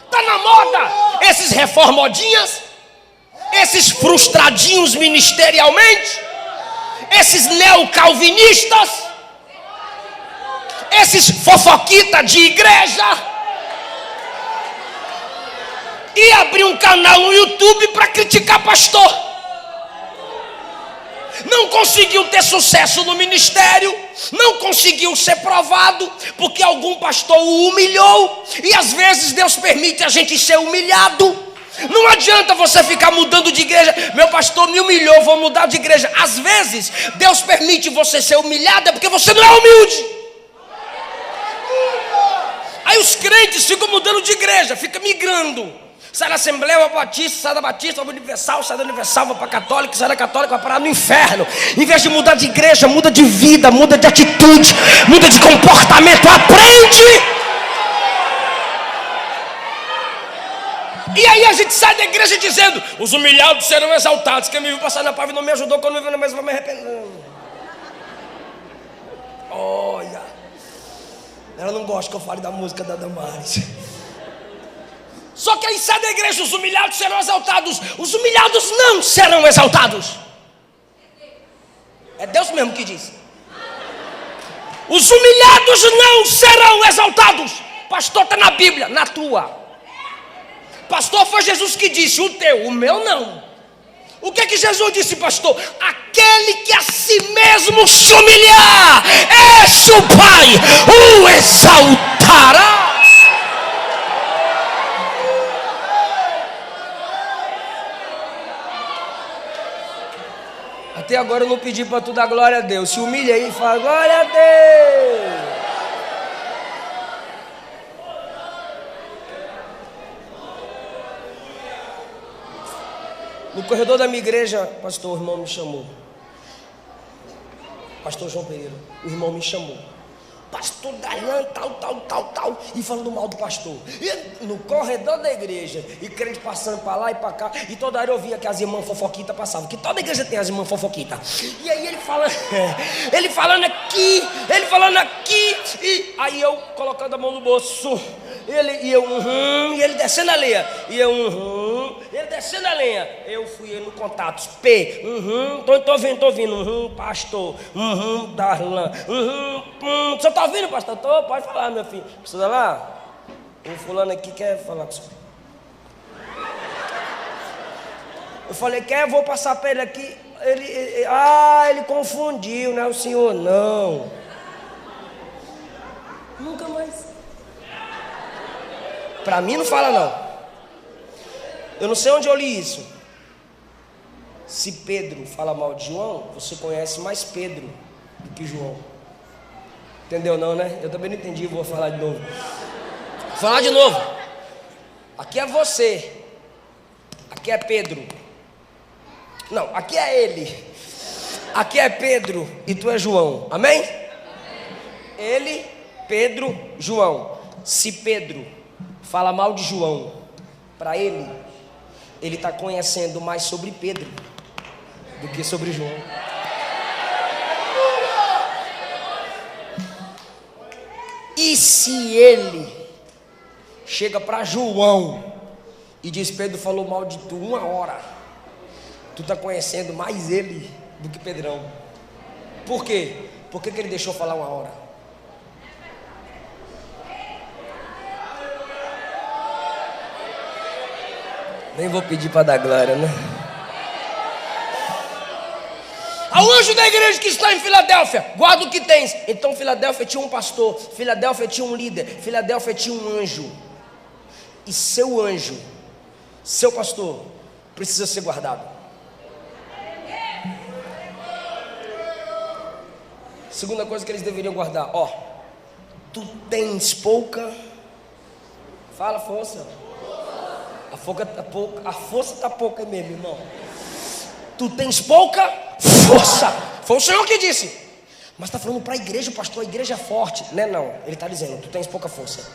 Está na moda esses reformodinhas, esses frustradinhos ministerialmente, esses neocalvinistas, esses fofoquitas de igreja, e abrir um canal no YouTube para criticar pastor. Não conseguiu ter sucesso no ministério, não conseguiu ser provado, porque algum pastor o humilhou, e às vezes Deus permite a gente ser humilhado. Não adianta você ficar mudando de igreja. Meu pastor me humilhou, vou mudar de igreja. Às vezes Deus permite você ser humilhado porque você não é humilde. Aí os crentes ficam mudando de igreja, ficam migrando. Sai da Assembleia, vai para Batista, sai da Batista, vai para Universal, sai da Universal, vai para Católica, sai da Católica, vai parar no inferno. Em vez de mudar de igreja, muda de vida, muda de atitude, muda de comportamento, aprende. E aí a gente sai da igreja dizendo: os humilhados serão exaltados. Quem me viu passar na pave não me ajudou, quando me viu na mesa vai me arrepender. Olha, ela não gosta que eu fale da música da Damares. Só que aí sai da igreja: os humilhados serão exaltados. Os humilhados não serão exaltados. É Deus mesmo que diz. Os humilhados não serão exaltados. Pastor, está na Bíblia, na tua. Pastor, foi Jesus que disse: o teu, o meu não. O que é que Jesus disse, pastor? Aquele que a si mesmo se humilhar, esse o Pai o exaltará. Até agora eu não pedi para tu dar glória a Deus. Se humilha aí e fala: glória a Deus. No corredor da minha igreja, pastor, o irmão me chamou. Pastor João Pereira, o irmão me chamou. Pastor Darlan, tal, e falando mal do pastor. E no corredor da igreja, e crente passando para lá e para cá, e toda hora eu via que as irmãs fofoquitas passavam, que toda igreja tem as irmãs fofoquitas. E aí ele falando aqui, e aí eu colocando a mão no bolso, e ele descendo a lenha, e ele descendo a lenha. Eu fui no contatos, tô ouvindo, pastor, Darlan, você tá ouvindo, pastor? Tô, pode falar, meu filho. Precisa lá? O fulano aqui quer falar com o senhor. Eu falei: quer? Eu vou passar para ele aqui. Ele confundiu, não é o senhor, não. Nunca mais. Para mim não fala, não. Eu não sei onde eu li isso. Se Pedro fala mal de João, você conhece mais Pedro do que João. Entendeu não, né? Eu também não entendi, vou falar de novo. Vou falar de novo. Aqui é você. Aqui é Pedro. Não, aqui é ele. Aqui é Pedro e tu é João. Amém? Ele, Pedro, João. Se Pedro fala mal de João, para ele está conhecendo mais sobre Pedro do que sobre João. E se ele chega para João e diz: Pedro falou mal de tu 1 hora, tu está conhecendo mais ele do que Pedrão. Por quê? Por que ele deixou falar 1 hora? Nem vou pedir para dar glória, né? Ao anjo da igreja que está em Filadélfia, guarda o que tens. Então Filadélfia tinha um pastor, Filadélfia tinha um líder, Filadélfia tinha um anjo. E seu anjo, seu pastor, precisa ser guardado. Segunda coisa que eles deveriam guardar: tu tens pouca. Fala, força. A força está pouca mesmo, irmão. Tu tens pouca força. Foi o Senhor que disse. Mas está falando para a igreja, pastor, a igreja é forte. Não. Ele está dizendo, tu tens pouca força.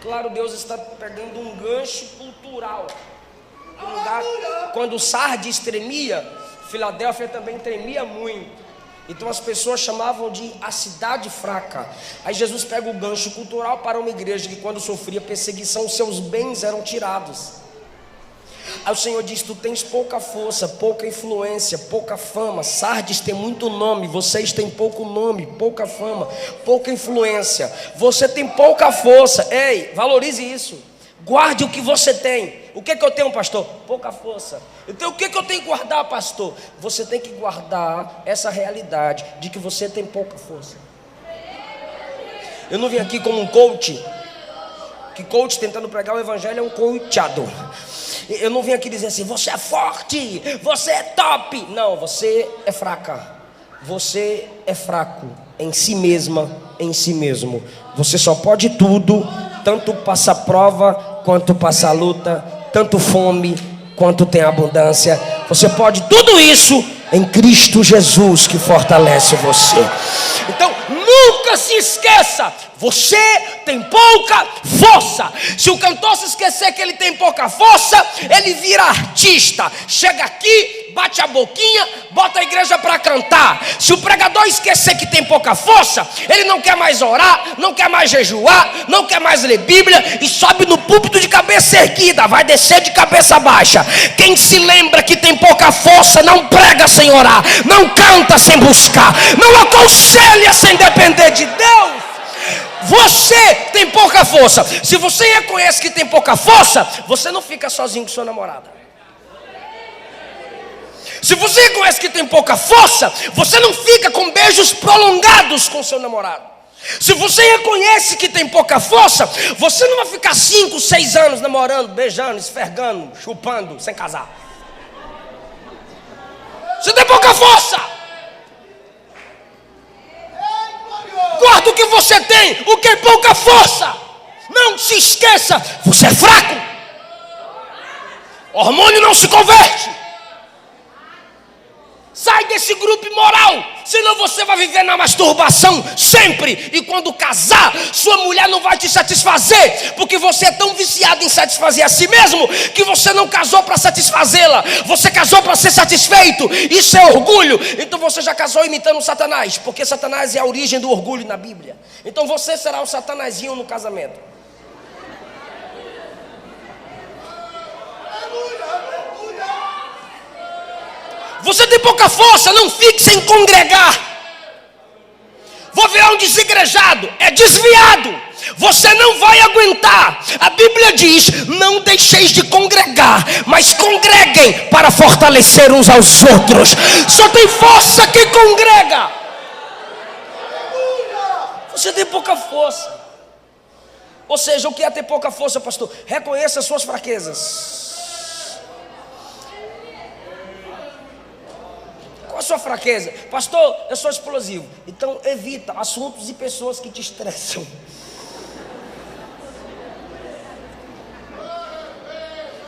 Claro, Deus está pegando um gancho cultural. Quando Sardes tremia, Filadélfia também tremia muito. Então as pessoas chamavam de a cidade fraca. Aí Jesus pega o gancho cultural para uma igreja que quando sofria perseguição, seus bens eram tirados. Aí o Senhor diz, tu tens pouca força, pouca influência, pouca fama. Sardes tem muito nome, vocês têm pouco nome, pouca fama, pouca influência. Você tem pouca força. Ei, valorize isso. Guarde o que você tem. O que eu tenho, pastor? Pouca força. Então o que eu tenho que guardar, pastor? Você tem que guardar essa realidade de que você tem pouca força. Eu não vim aqui como um coach, que coach tentando pregar o evangelho é um coachado. Eu não vim aqui dizer assim, você é forte, você é top. Não, você é fraca. Você é fraco em si mesma, em si mesmo. Você só pode tudo, tanto passar prova quanto passar luta, tanto fome quanto tem abundância. Você pode tudo isso em Cristo Jesus que fortalece você. Então nunca se esqueça, você tem pouca força. Se o cantor se esquecer que ele tem pouca força, ele vira artista. Chega aqui, bate a boquinha, bota a igreja para cantar. Se o pregador esquecer que tem pouca força, ele não quer mais orar, não quer mais jejuar, não quer mais ler Bíblia e sobe no púlpito de cabeça erguida, vai descer de cabeça baixa. Quem se lembra que tem pouca força não prega sem orar, não canta sem buscar, não aconselha sem depender de Deus. Você tem pouca força. Se você reconhece que tem pouca força, você não fica sozinho com sua namorada. Se você reconhece que tem pouca força, você não fica com beijos prolongados com seu namorado. Se você reconhece que tem pouca força, você não vai ficar 5, 6 anos namorando, beijando, esfregando, chupando, sem casar. Você tem pouca força. Guarda o que você tem, o que é pouca força. Não se esqueça, você é fraco. Hormônio não se converte. Sai desse grupo imoral, senão você vai viver na masturbação sempre. E quando casar, sua mulher não vai te satisfazer, porque você é tão viciado em satisfazer a si mesmo, que você não casou para satisfazê-la, você casou para ser satisfeito. Isso é orgulho. Então você já casou imitando Satanás, porque Satanás é a origem do orgulho na Bíblia. Então você será o Satanazinho no casamento. Você tem pouca força, não fique sem congregar. Vou virar um desigrejado, é desviado. Você não vai aguentar. A Bíblia diz, não deixeis de congregar, mas congreguem para fortalecer uns aos outros. Só tem força quem congrega. Você tem pouca força. Ou seja, o que é ter pouca força, pastor? Reconheça as suas fraquezas. Qual a sua fraqueza? Pastor, eu sou explosivo. Então evita assuntos e pessoas que te estressam.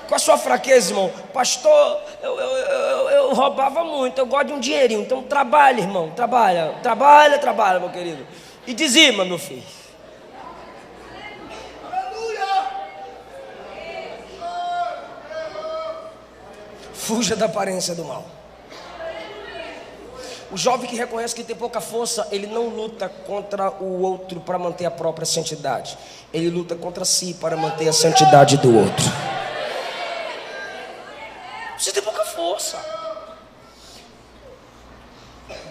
Qual a sua fraqueza, irmão? Pastor, eu roubava muito, eu gosto de um dinheirinho. Então trabalha, irmão, trabalha, meu querido. E dizima, meu filho. Fuja da aparência do mal. O jovem que reconhece que tem pouca força, ele não luta contra o outro para manter a própria santidade. Ele luta contra si para manter a santidade do outro. Você tem pouca força.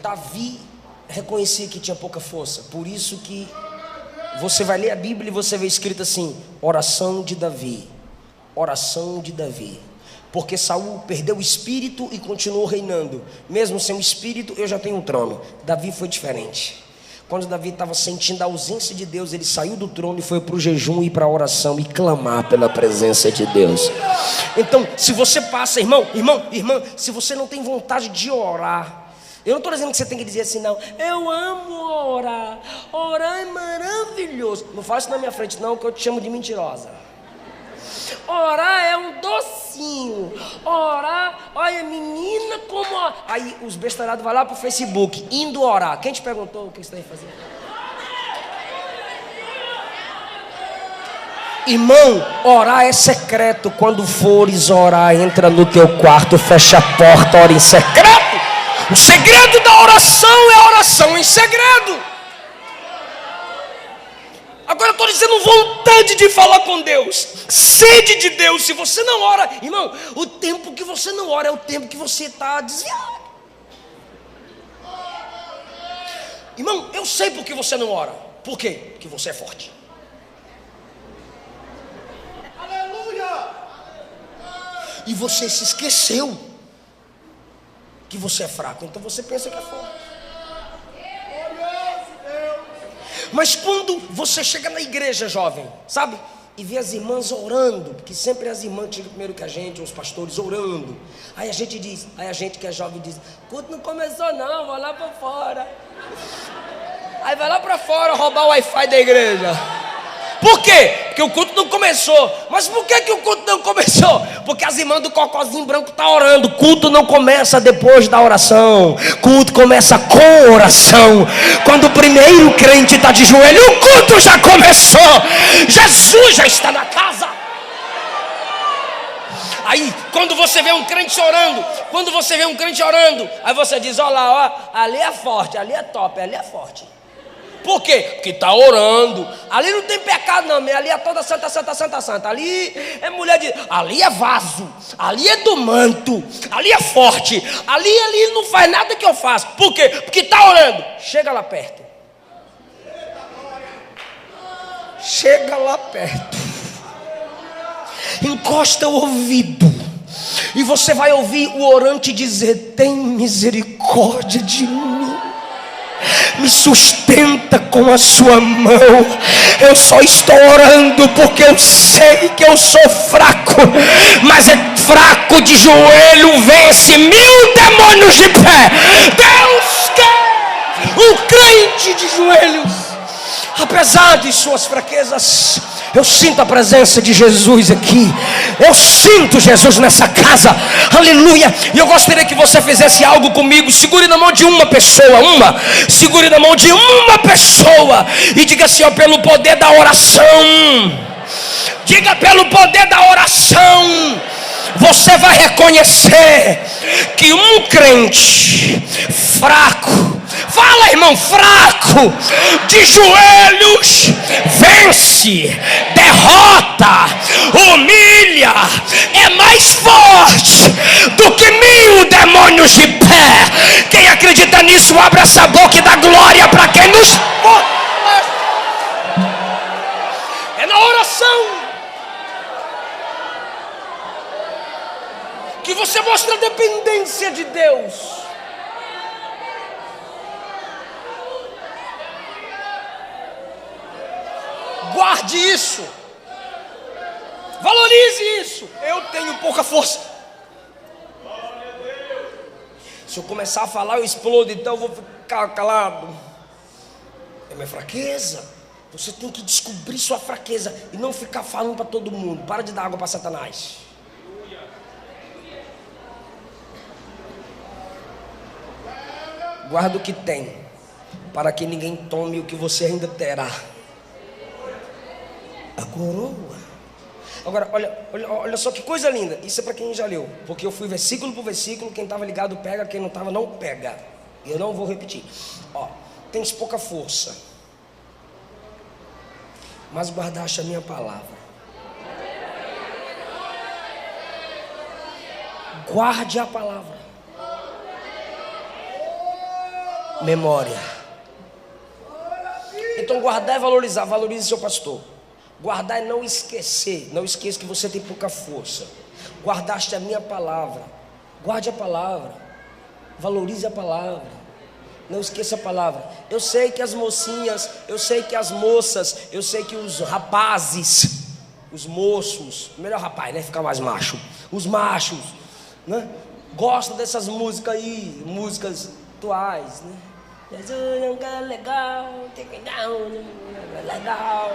Davi reconhecia que tinha pouca força. Por isso que você vai ler a Bíblia e você vê escrito assim: oração de Davi. Oração de Davi. Porque Saul perdeu o espírito e continuou reinando. Mesmo sem o espírito, eu já tenho um trono. Davi foi diferente. Quando Davi estava sentindo a ausência de Deus, ele saiu do trono e foi para o jejum e para a oração e clamar pela presença de Deus. Então, se você passa, irmã, se você não tem vontade de orar, eu não estou dizendo que você tem que dizer assim, não, eu amo orar, orar é maravilhoso. Não fala isso na minha frente não, que eu te chamo de mentirosa. Orar é um docinho. Orar, olha, menina, como... Aí os bestarados vão lá pro Facebook, indo orar. Quem te perguntou o que você está fazendo? Irmão, orar é secreto. Quando fores orar, entra no teu quarto, fecha a porta, ora em secreto. O segredo da oração é a oração em segredo. Agora eu estou dizendo vontade de falar com Deus, sede de Deus. Se você não ora, irmão, o tempo que você não ora é o tempo que você está desviado. Irmão, eu sei por que você não ora. Por quê? Porque você é forte. Aleluia! E você se esqueceu que você é fraco, então você pensa que é forte. Mas quando você chega na igreja, jovem, sabe? E vê as irmãs orando, porque sempre as irmãs chegam primeiro que a gente, os pastores orando. Aí a gente diz, aí a gente que é jovem diz, o culto não começou não, vai lá para fora. Aí vai lá para fora roubar o Wi-Fi da igreja. Por quê? Porque o culto não começou. Mas por que o culto não começou? Porque as irmãs do cocôzinho branco estão orando. Culto não começa depois da oração. Culto começa com oração. Quando o primeiro crente está de joelho, o culto já começou. Jesus já está na casa. Aí, quando você vê um crente orando, aí você diz, olha lá, ó, ali é forte, ali é top, ali é forte. Por quê? Porque está orando. Ali não tem pecado não, ali é toda santa, santa, santa, santa. Ali é mulher de... Ali é vaso. Ali é do manto. Ali é forte. Ali não faz nada que eu faço. Por quê? Porque está orando. Chega lá perto. Chega lá perto. Encosta o ouvido. E você vai ouvir o orante dizer, tem misericórdia de mim. Me sustenta com a sua mão. Eu só estou orando porque eu sei que eu sou fraco, mas é fraco de joelho vence 1000 demônios de pé. Deus quer um crente de joelhos. Apesar de suas fraquezas, eu sinto a presença de Jesus aqui. Eu sinto Jesus nessa casa. Aleluia. E eu gostaria que você fizesse algo comigo. Segure na mão de uma pessoa. Segure na mão de uma pessoa. E diga assim, ó, pelo poder da oração. Diga, pelo poder da oração. Você vai reconhecer que um crente fraco, fala, irmão, fraco, de joelhos, vence, derrota, humilha, é mais forte do que 1000 demônios de pé. Quem acredita nisso, abre essa boca e dá glória para quem nos... É na oração que você mostra a dependência de Deus. Guarde isso. Valorize isso. Eu tenho pouca força. Se eu começar a falar, eu explodo, então eu vou ficar calado. É minha fraqueza. Você tem que descobrir sua fraqueza e não ficar falando para todo mundo. Para de dar água para Satanás. Guarda o que tem, para que ninguém tome o que você ainda terá. A coroa. Agora, olha só que coisa linda. Isso é para quem já leu, porque eu fui versículo por versículo. Quem estava ligado pega, quem não estava não pega. E eu não vou repetir. Ó, tens pouca força, mas guardaste a minha palavra. Guarde a palavra. Memória. Então guardar é valorizar. Valorize seu pastor. Guardar é não esquecer. Não esqueça que você tem pouca força. Guardaste a minha palavra. Guarde a palavra. Valorize a palavra. Não esqueça a palavra. Eu sei que as mocinhas, eu sei que as moças, eu sei que os rapazes, os moços, melhor rapaz, né? Ficar mais macho. Os machos, né? Gostam dessas músicas aí, músicas atuais, né? Jesus é um cara legal, legal.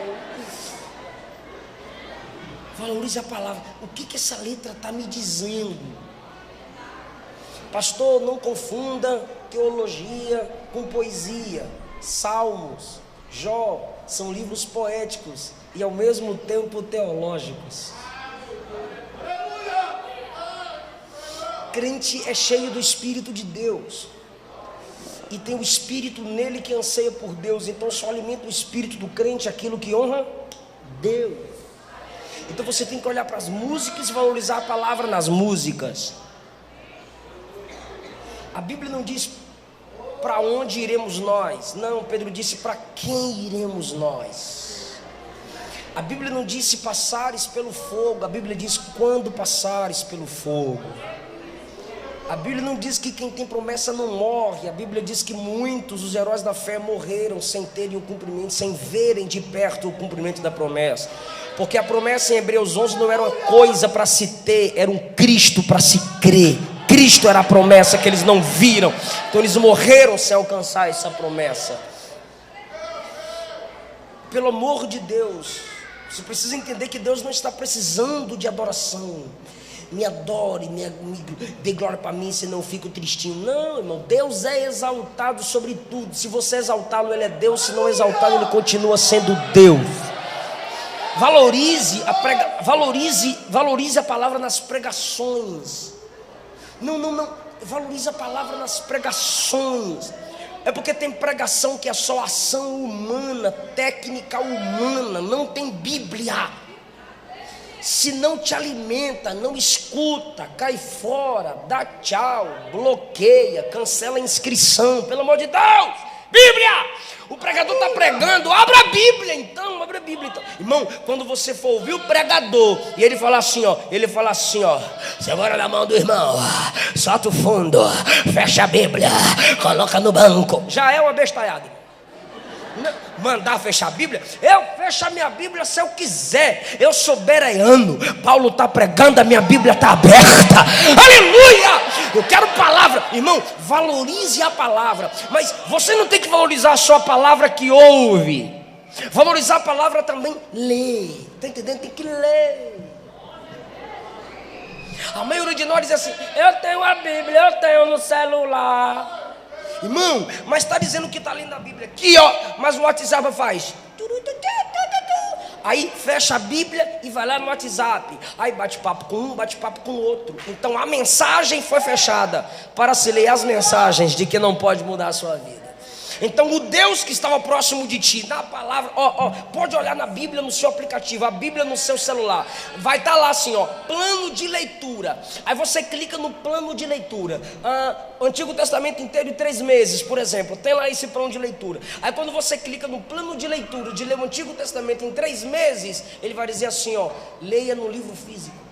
Valorize a palavra. O que essa letra está me dizendo? Pastor, não confunda teologia com poesia. Salmos, Jó, são livros poéticos e ao mesmo tempo teológicos. Crente é cheio do Espírito de Deus e tem o Espírito nele que anseia por Deus. Então só alimenta o Espírito do crente aquilo que honra Deus. Então você tem que olhar para as músicas e valorizar a palavra nas músicas. A Bíblia não diz para onde iremos nós. Não, Pedro disse para quem iremos nós. A Bíblia não disse passares pelo fogo. A Bíblia diz quando passares pelo fogo. A Bíblia não diz que quem tem promessa não morre. A Bíblia diz que muitos, os heróis da fé, morreram sem terem o cumprimento, sem verem de perto o cumprimento da promessa. Porque a promessa em Hebreus 11 não era uma coisa para se ter, era um Cristo para se crer. Cristo era a promessa que eles não viram. Então eles morreram sem alcançar essa promessa. Pelo amor de Deus, você precisa entender que Deus não está precisando de adoração. Me adore, me dê glória para mim, senão eu fico tristinho. Não, irmão, Deus é exaltado sobre tudo. Se você exaltá-lo, Ele é Deus. Se não exaltá-lo, Ele continua sendo Deus. Valorize a palavra nas pregações. Não, valorize a palavra nas pregações. É porque tem pregação que é só ação humana, técnica humana, não tem Bíblia. Se não te alimenta, não escuta, cai fora, dá tchau, bloqueia, cancela a inscrição, pelo amor de Deus. Bíblia! O pregador está pregando, abra a Bíblia então, abre a Bíblia então. Irmão, quando você for ouvir o pregador e ele fala assim, ó, segura na mão do irmão, solta o fundo, fecha a Bíblia, coloca no banco. Já é uma bestalhada. Mandar fechar a Bíblia? Eu fecho a minha Bíblia se eu quiser. Eu sou bereano. Paulo está pregando, a minha Bíblia está aberta. Aleluia! Eu quero palavra. Irmão, valorize a palavra. Mas você não tem que valorizar só a palavra que ouve. Valorizar a palavra também lê. Está entendendo? Tem que ler. A maioria de nós diz assim: eu tenho a Bíblia, eu tenho no celular. Irmão, mas está dizendo que está lendo a Bíblia aqui, ó. Mas o WhatsApp faz. Aí fecha a Bíblia e vai lá no WhatsApp. Aí bate papo com um, bate papo com o outro. Então a mensagem foi fechada para se ler as mensagens de que não pode mudar a sua vida. Então o Deus que estava próximo de ti, na palavra, pode olhar na Bíblia no seu aplicativo, a Bíblia no seu celular, vai estar lá assim, plano de leitura. Aí você clica no plano de leitura, o Antigo Testamento inteiro em 3 meses, por exemplo, tem lá esse plano de leitura. Aí quando você clica no plano de leitura, de ler o Antigo Testamento em 3 meses, ele vai dizer assim, leia no livro físico.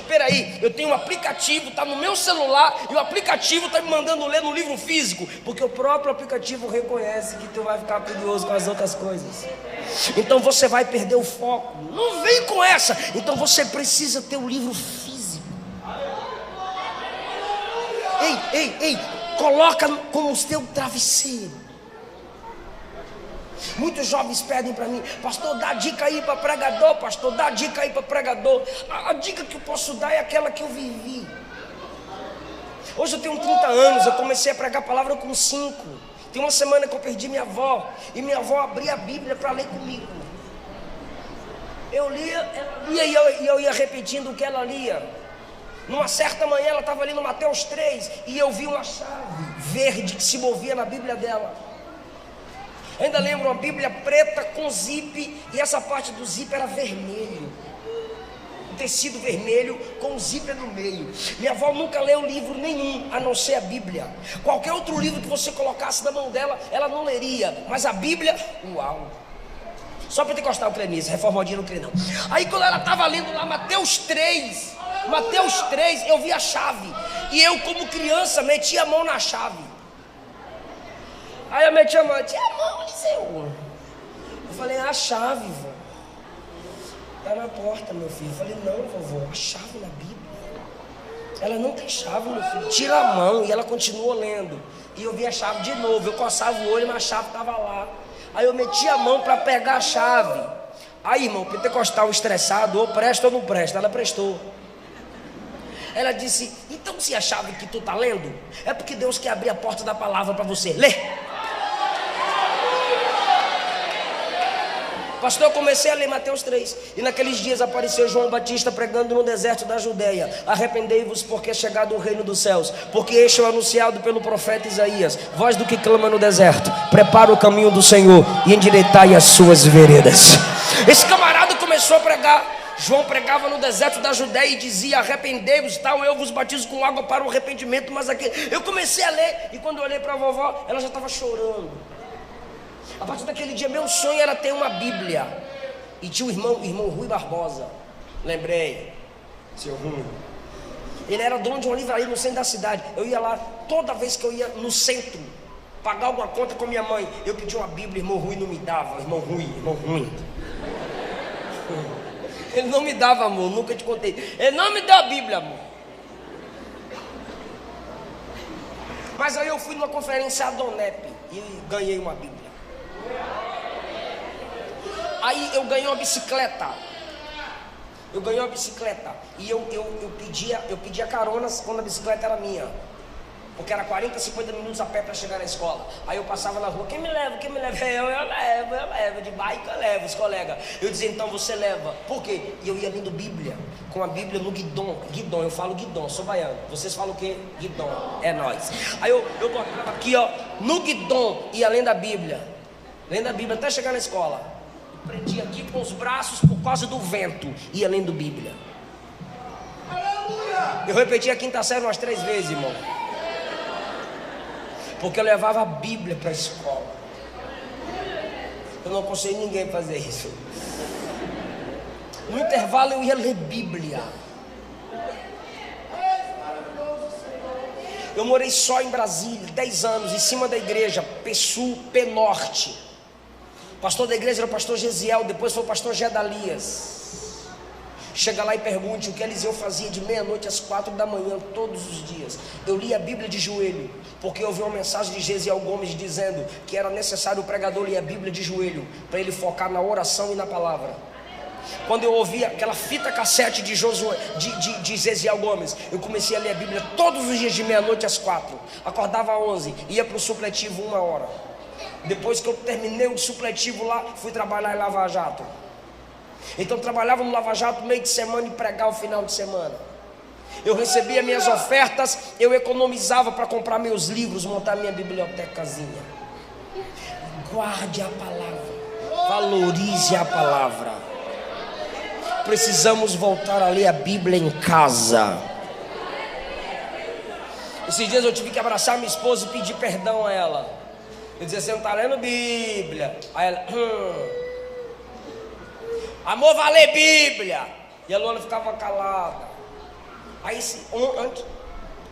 Peraí, eu tenho um aplicativo, está no meu celular, e o aplicativo está me mandando ler no livro físico, porque o próprio aplicativo reconhece que tu vai ficar curioso com as outras coisas. Então você vai perder o foco. Não vem com essa. Então você precisa ter o livro físico. Ei, coloca como o teu travesseiro. Muitos jovens pedem para mim: pastor, dá dica aí para pregador, pastor, dá dica aí para pregador. A dica que eu posso dar é aquela que eu vivi. Hoje eu tenho 30 anos, eu comecei a pregar a palavra com 5. Tem uma semana que eu perdi minha avó, e minha avó abria a Bíblia para ler comigo. Eu lia, ela lia e eu ia repetindo o que ela lia. Numa certa manhã ela estava lendo Mateus 3, e eu vi uma chave verde que se movia na Bíblia dela. Ainda lembro uma Bíblia preta com zip, e essa parte do zip era vermelho, um tecido vermelho com o zíper no meio. Minha avó nunca leu livro nenhum, a não ser a Bíblia. Qualquer outro livro que você colocasse na mão dela, ela não leria, mas a Bíblia, uau! Só pentecostal eu creio nisso, reformadinho não creio não. Aí quando ela estava lendo lá Mateus 3, eu vi a chave, e eu como criança meti a mão na chave. Aí eu meti a mão, tinha a mão, Eliseu. Eu falei: a chave, vó, está na porta, meu filho. Eu falei: não, vovó, a chave na Bíblia. Ela não tem chave, meu filho. Tira a mão. E ela continuou lendo. E eu vi a chave de novo. Eu coçava o olho, mas a chave estava lá. Aí eu meti a mão para pegar a chave. Aí, irmão, pentecostal estressado, ou presta ou não presta. Ela prestou. Ela disse: então se achava que tu está lendo, é porque Deus quer abrir a porta da palavra para você. Lê. Pastor, eu comecei a ler Mateus 3. E naqueles dias apareceu João Batista pregando no deserto da Judeia: arrependei-vos, porque é chegado o reino dos céus. Porque este é o anunciado pelo profeta Isaías: voz do que clama no deserto, prepara o caminho do Senhor e endireitai as suas veredas. Esse camarada começou a pregar. João pregava no deserto da Judeia e dizia: arrependei-vos, tal, eu vos batizo com água para o arrependimento. Mas aqui, eu comecei a ler, e quando eu olhei para a vovó, ela já estava chorando. A partir daquele dia, meu sonho era ter uma Bíblia. E tinha o irmão Rui Barbosa. Lembrei, seu Rui. Ele era dono de uma livraria no centro da cidade. Eu ia lá, toda vez que eu ia no centro pagar alguma conta com minha mãe, eu pedia uma Bíblia, irmão Rui não me dava. Irmão Rui. Ele não me dava, amor, nunca te contei. Ele não me deu a Bíblia, amor. Mas aí eu fui numa conferência Adonep e ganhei uma Bíblia. Aí eu ganhei uma bicicleta. E eu pedia caronas quando a bicicleta era minha. Porque era 40, 50 minutos a pé para chegar na escola. Aí eu passava na rua: quem me leva? Eu levo. De bike eu levo os colegas. Eu dizia: então você leva. Por quê? E eu ia lendo Bíblia, com a Bíblia no guidão. Guidão, eu falo guidão, sou baiano. Vocês falam o quê? Guidão, é nóis. Aí eu botava aqui, ó, no guidão, ia lendo a Bíblia. Lendo a Bíblia até chegar na escola. Prendia aqui com os braços por causa do vento. Ia lendo Bíblia. Eu repeti a quinta série umas 3 vezes, irmão. Porque eu levava a Bíblia para a escola. Eu não aconselho ninguém a fazer isso. No intervalo eu ia ler Bíblia. Eu morei só em Brasília 10 anos, em cima da igreja P-Sul, P-Norte. O pastor da igreja era o pastor Gesiel, depois foi o pastor Gedalias. Chega lá e pergunte o que Eliseu fazia de meia-noite às 4 da manhã todos os dias. Eu li a Bíblia de joelho, porque eu ouvi uma mensagem de Gesiel Gomes dizendo que era necessário o pregador ler a Bíblia de joelho, para ele focar na oração e na palavra. Quando eu ouvi aquela fita cassete de Gesiel Gomes, eu comecei a ler a Bíblia todos os dias de meia-noite às 4. Acordava às 11, ia para o supletivo 1 hora. Depois que eu terminei o supletivo lá, fui trabalhar em Lava Jato. Então trabalhava no Lava Jato meio de semana e pregava o final de semana. Eu recebia minhas ofertas, eu economizava para comprar meus livros, montar minha bibliotecazinha. Guarde a palavra, valorize a palavra. Precisamos voltar a ler a Bíblia em casa. Esses dias eu tive que abraçar minha esposa e pedir perdão a ela. Eu dizia: você não está lendo Bíblia. Aí ela: amor, vai ler Bíblia. E a Luana ficava calada. Aí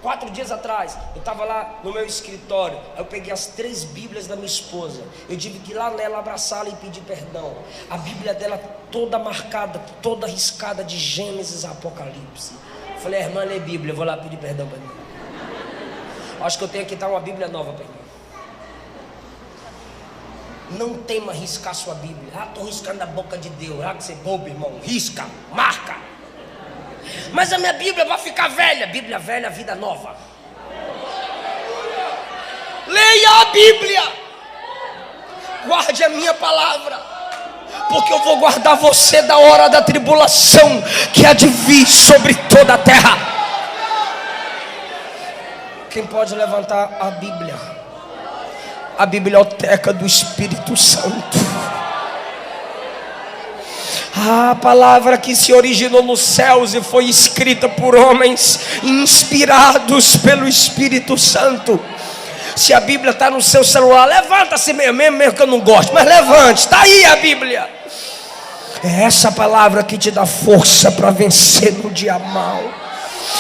4 dias atrás, eu estava lá no meu escritório. Aí eu peguei as 3 Bíblias da minha esposa. Eu tive que ir lá nela, abraçá-la e pedir perdão. A Bíblia dela toda marcada, toda riscada de Gênesis a Apocalipse. Eu falei: irmã, lê Bíblia, eu vou lá pedir perdão para mim. Acho que eu tenho que dar uma Bíblia nova para mim. Não tema riscar sua Bíblia. Estou riscando a boca de Deus. Que você é bobo, irmão. Risca, marca. Mas a minha Bíblia vai ficar velha. Bíblia velha, vida nova. Leia a Bíblia. Guarde a minha palavra, porque eu vou guardar você da hora da tribulação que há de vir sobre toda a terra. Quem pode levantar a Bíblia? A biblioteca do Espírito Santo. A palavra que se originou nos céus e foi escrita por homens inspirados pelo Espírito Santo. Se a Bíblia está no seu celular, levanta-se mesmo que eu não gosto, mas levante, está aí a Bíblia. É essa palavra que te dá força para vencer no dia mau.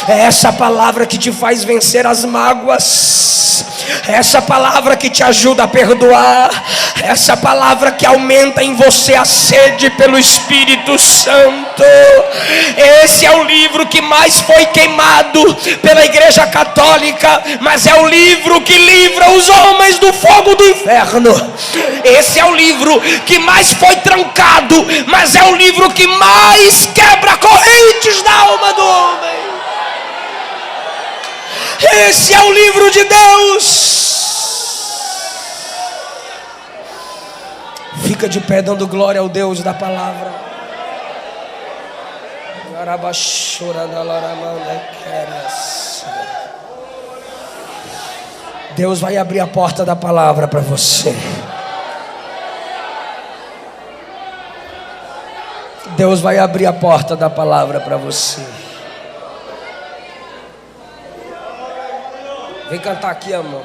É essa palavra que te faz vencer as mágoas. É essa palavra que te ajuda a perdoar. É essa palavra que aumenta em você a sede pelo Espírito Santo. Esse é o livro que mais foi queimado pela Igreja Católica, mas é o livro que livra os homens do fogo do inferno. Esse é o livro que mais foi trancado, mas é o livro que mais quebra correntes da alma do homem. Esse é o livro de Deus. Fica de pé dando glória ao Deus da palavra. Deus vai abrir a porta da palavra para você. Deus vai abrir a porta da palavra para você. Vem cantar aqui, amor.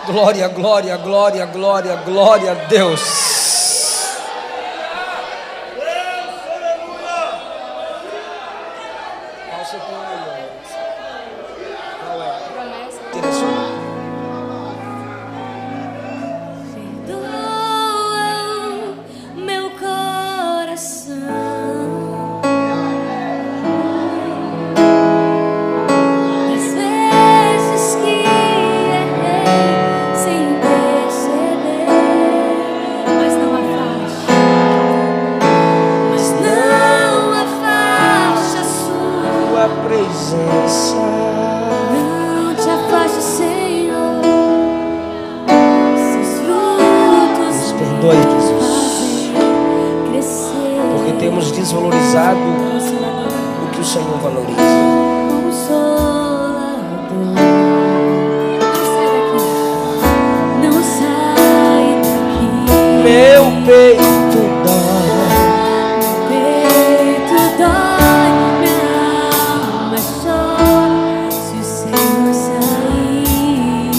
Glória, glória, glória, glória, glória a Deus. Desvalorizado o que o Senhor valoriza. Não sai daqui. Meu peito dói. Minha alma chora. Se o Senhor sair,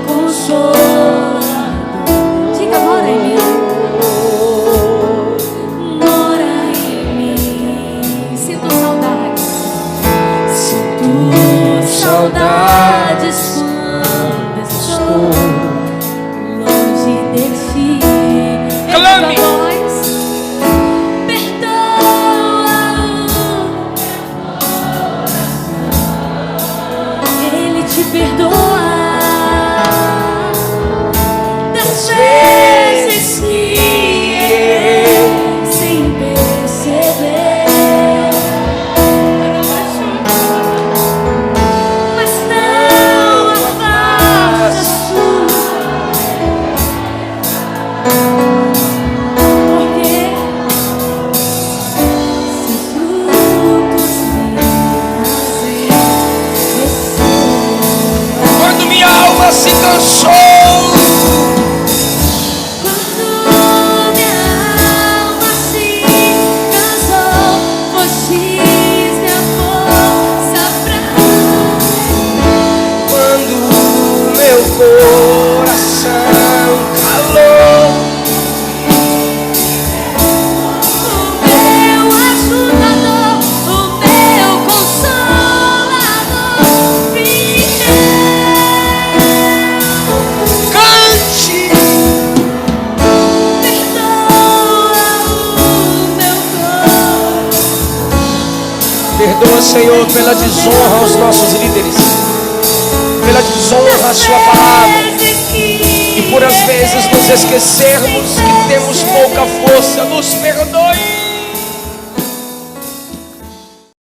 Consolador. Diga, mora em mim. Saudades quando estou longe de ti. Clame. Perdoa. Ele te perdoa das vezes que errei sem perceber. Se cansou. Quando minha alma se cansou, fiz minha força pra. Quando meu coração calou, O meu ajudador, o meu consolador, perdoa, Senhor, pela desonra aos nossos líderes, pela desonra à sua palavra, e por às vezes nos esquecermos que temos pouca força. Nos perdoe.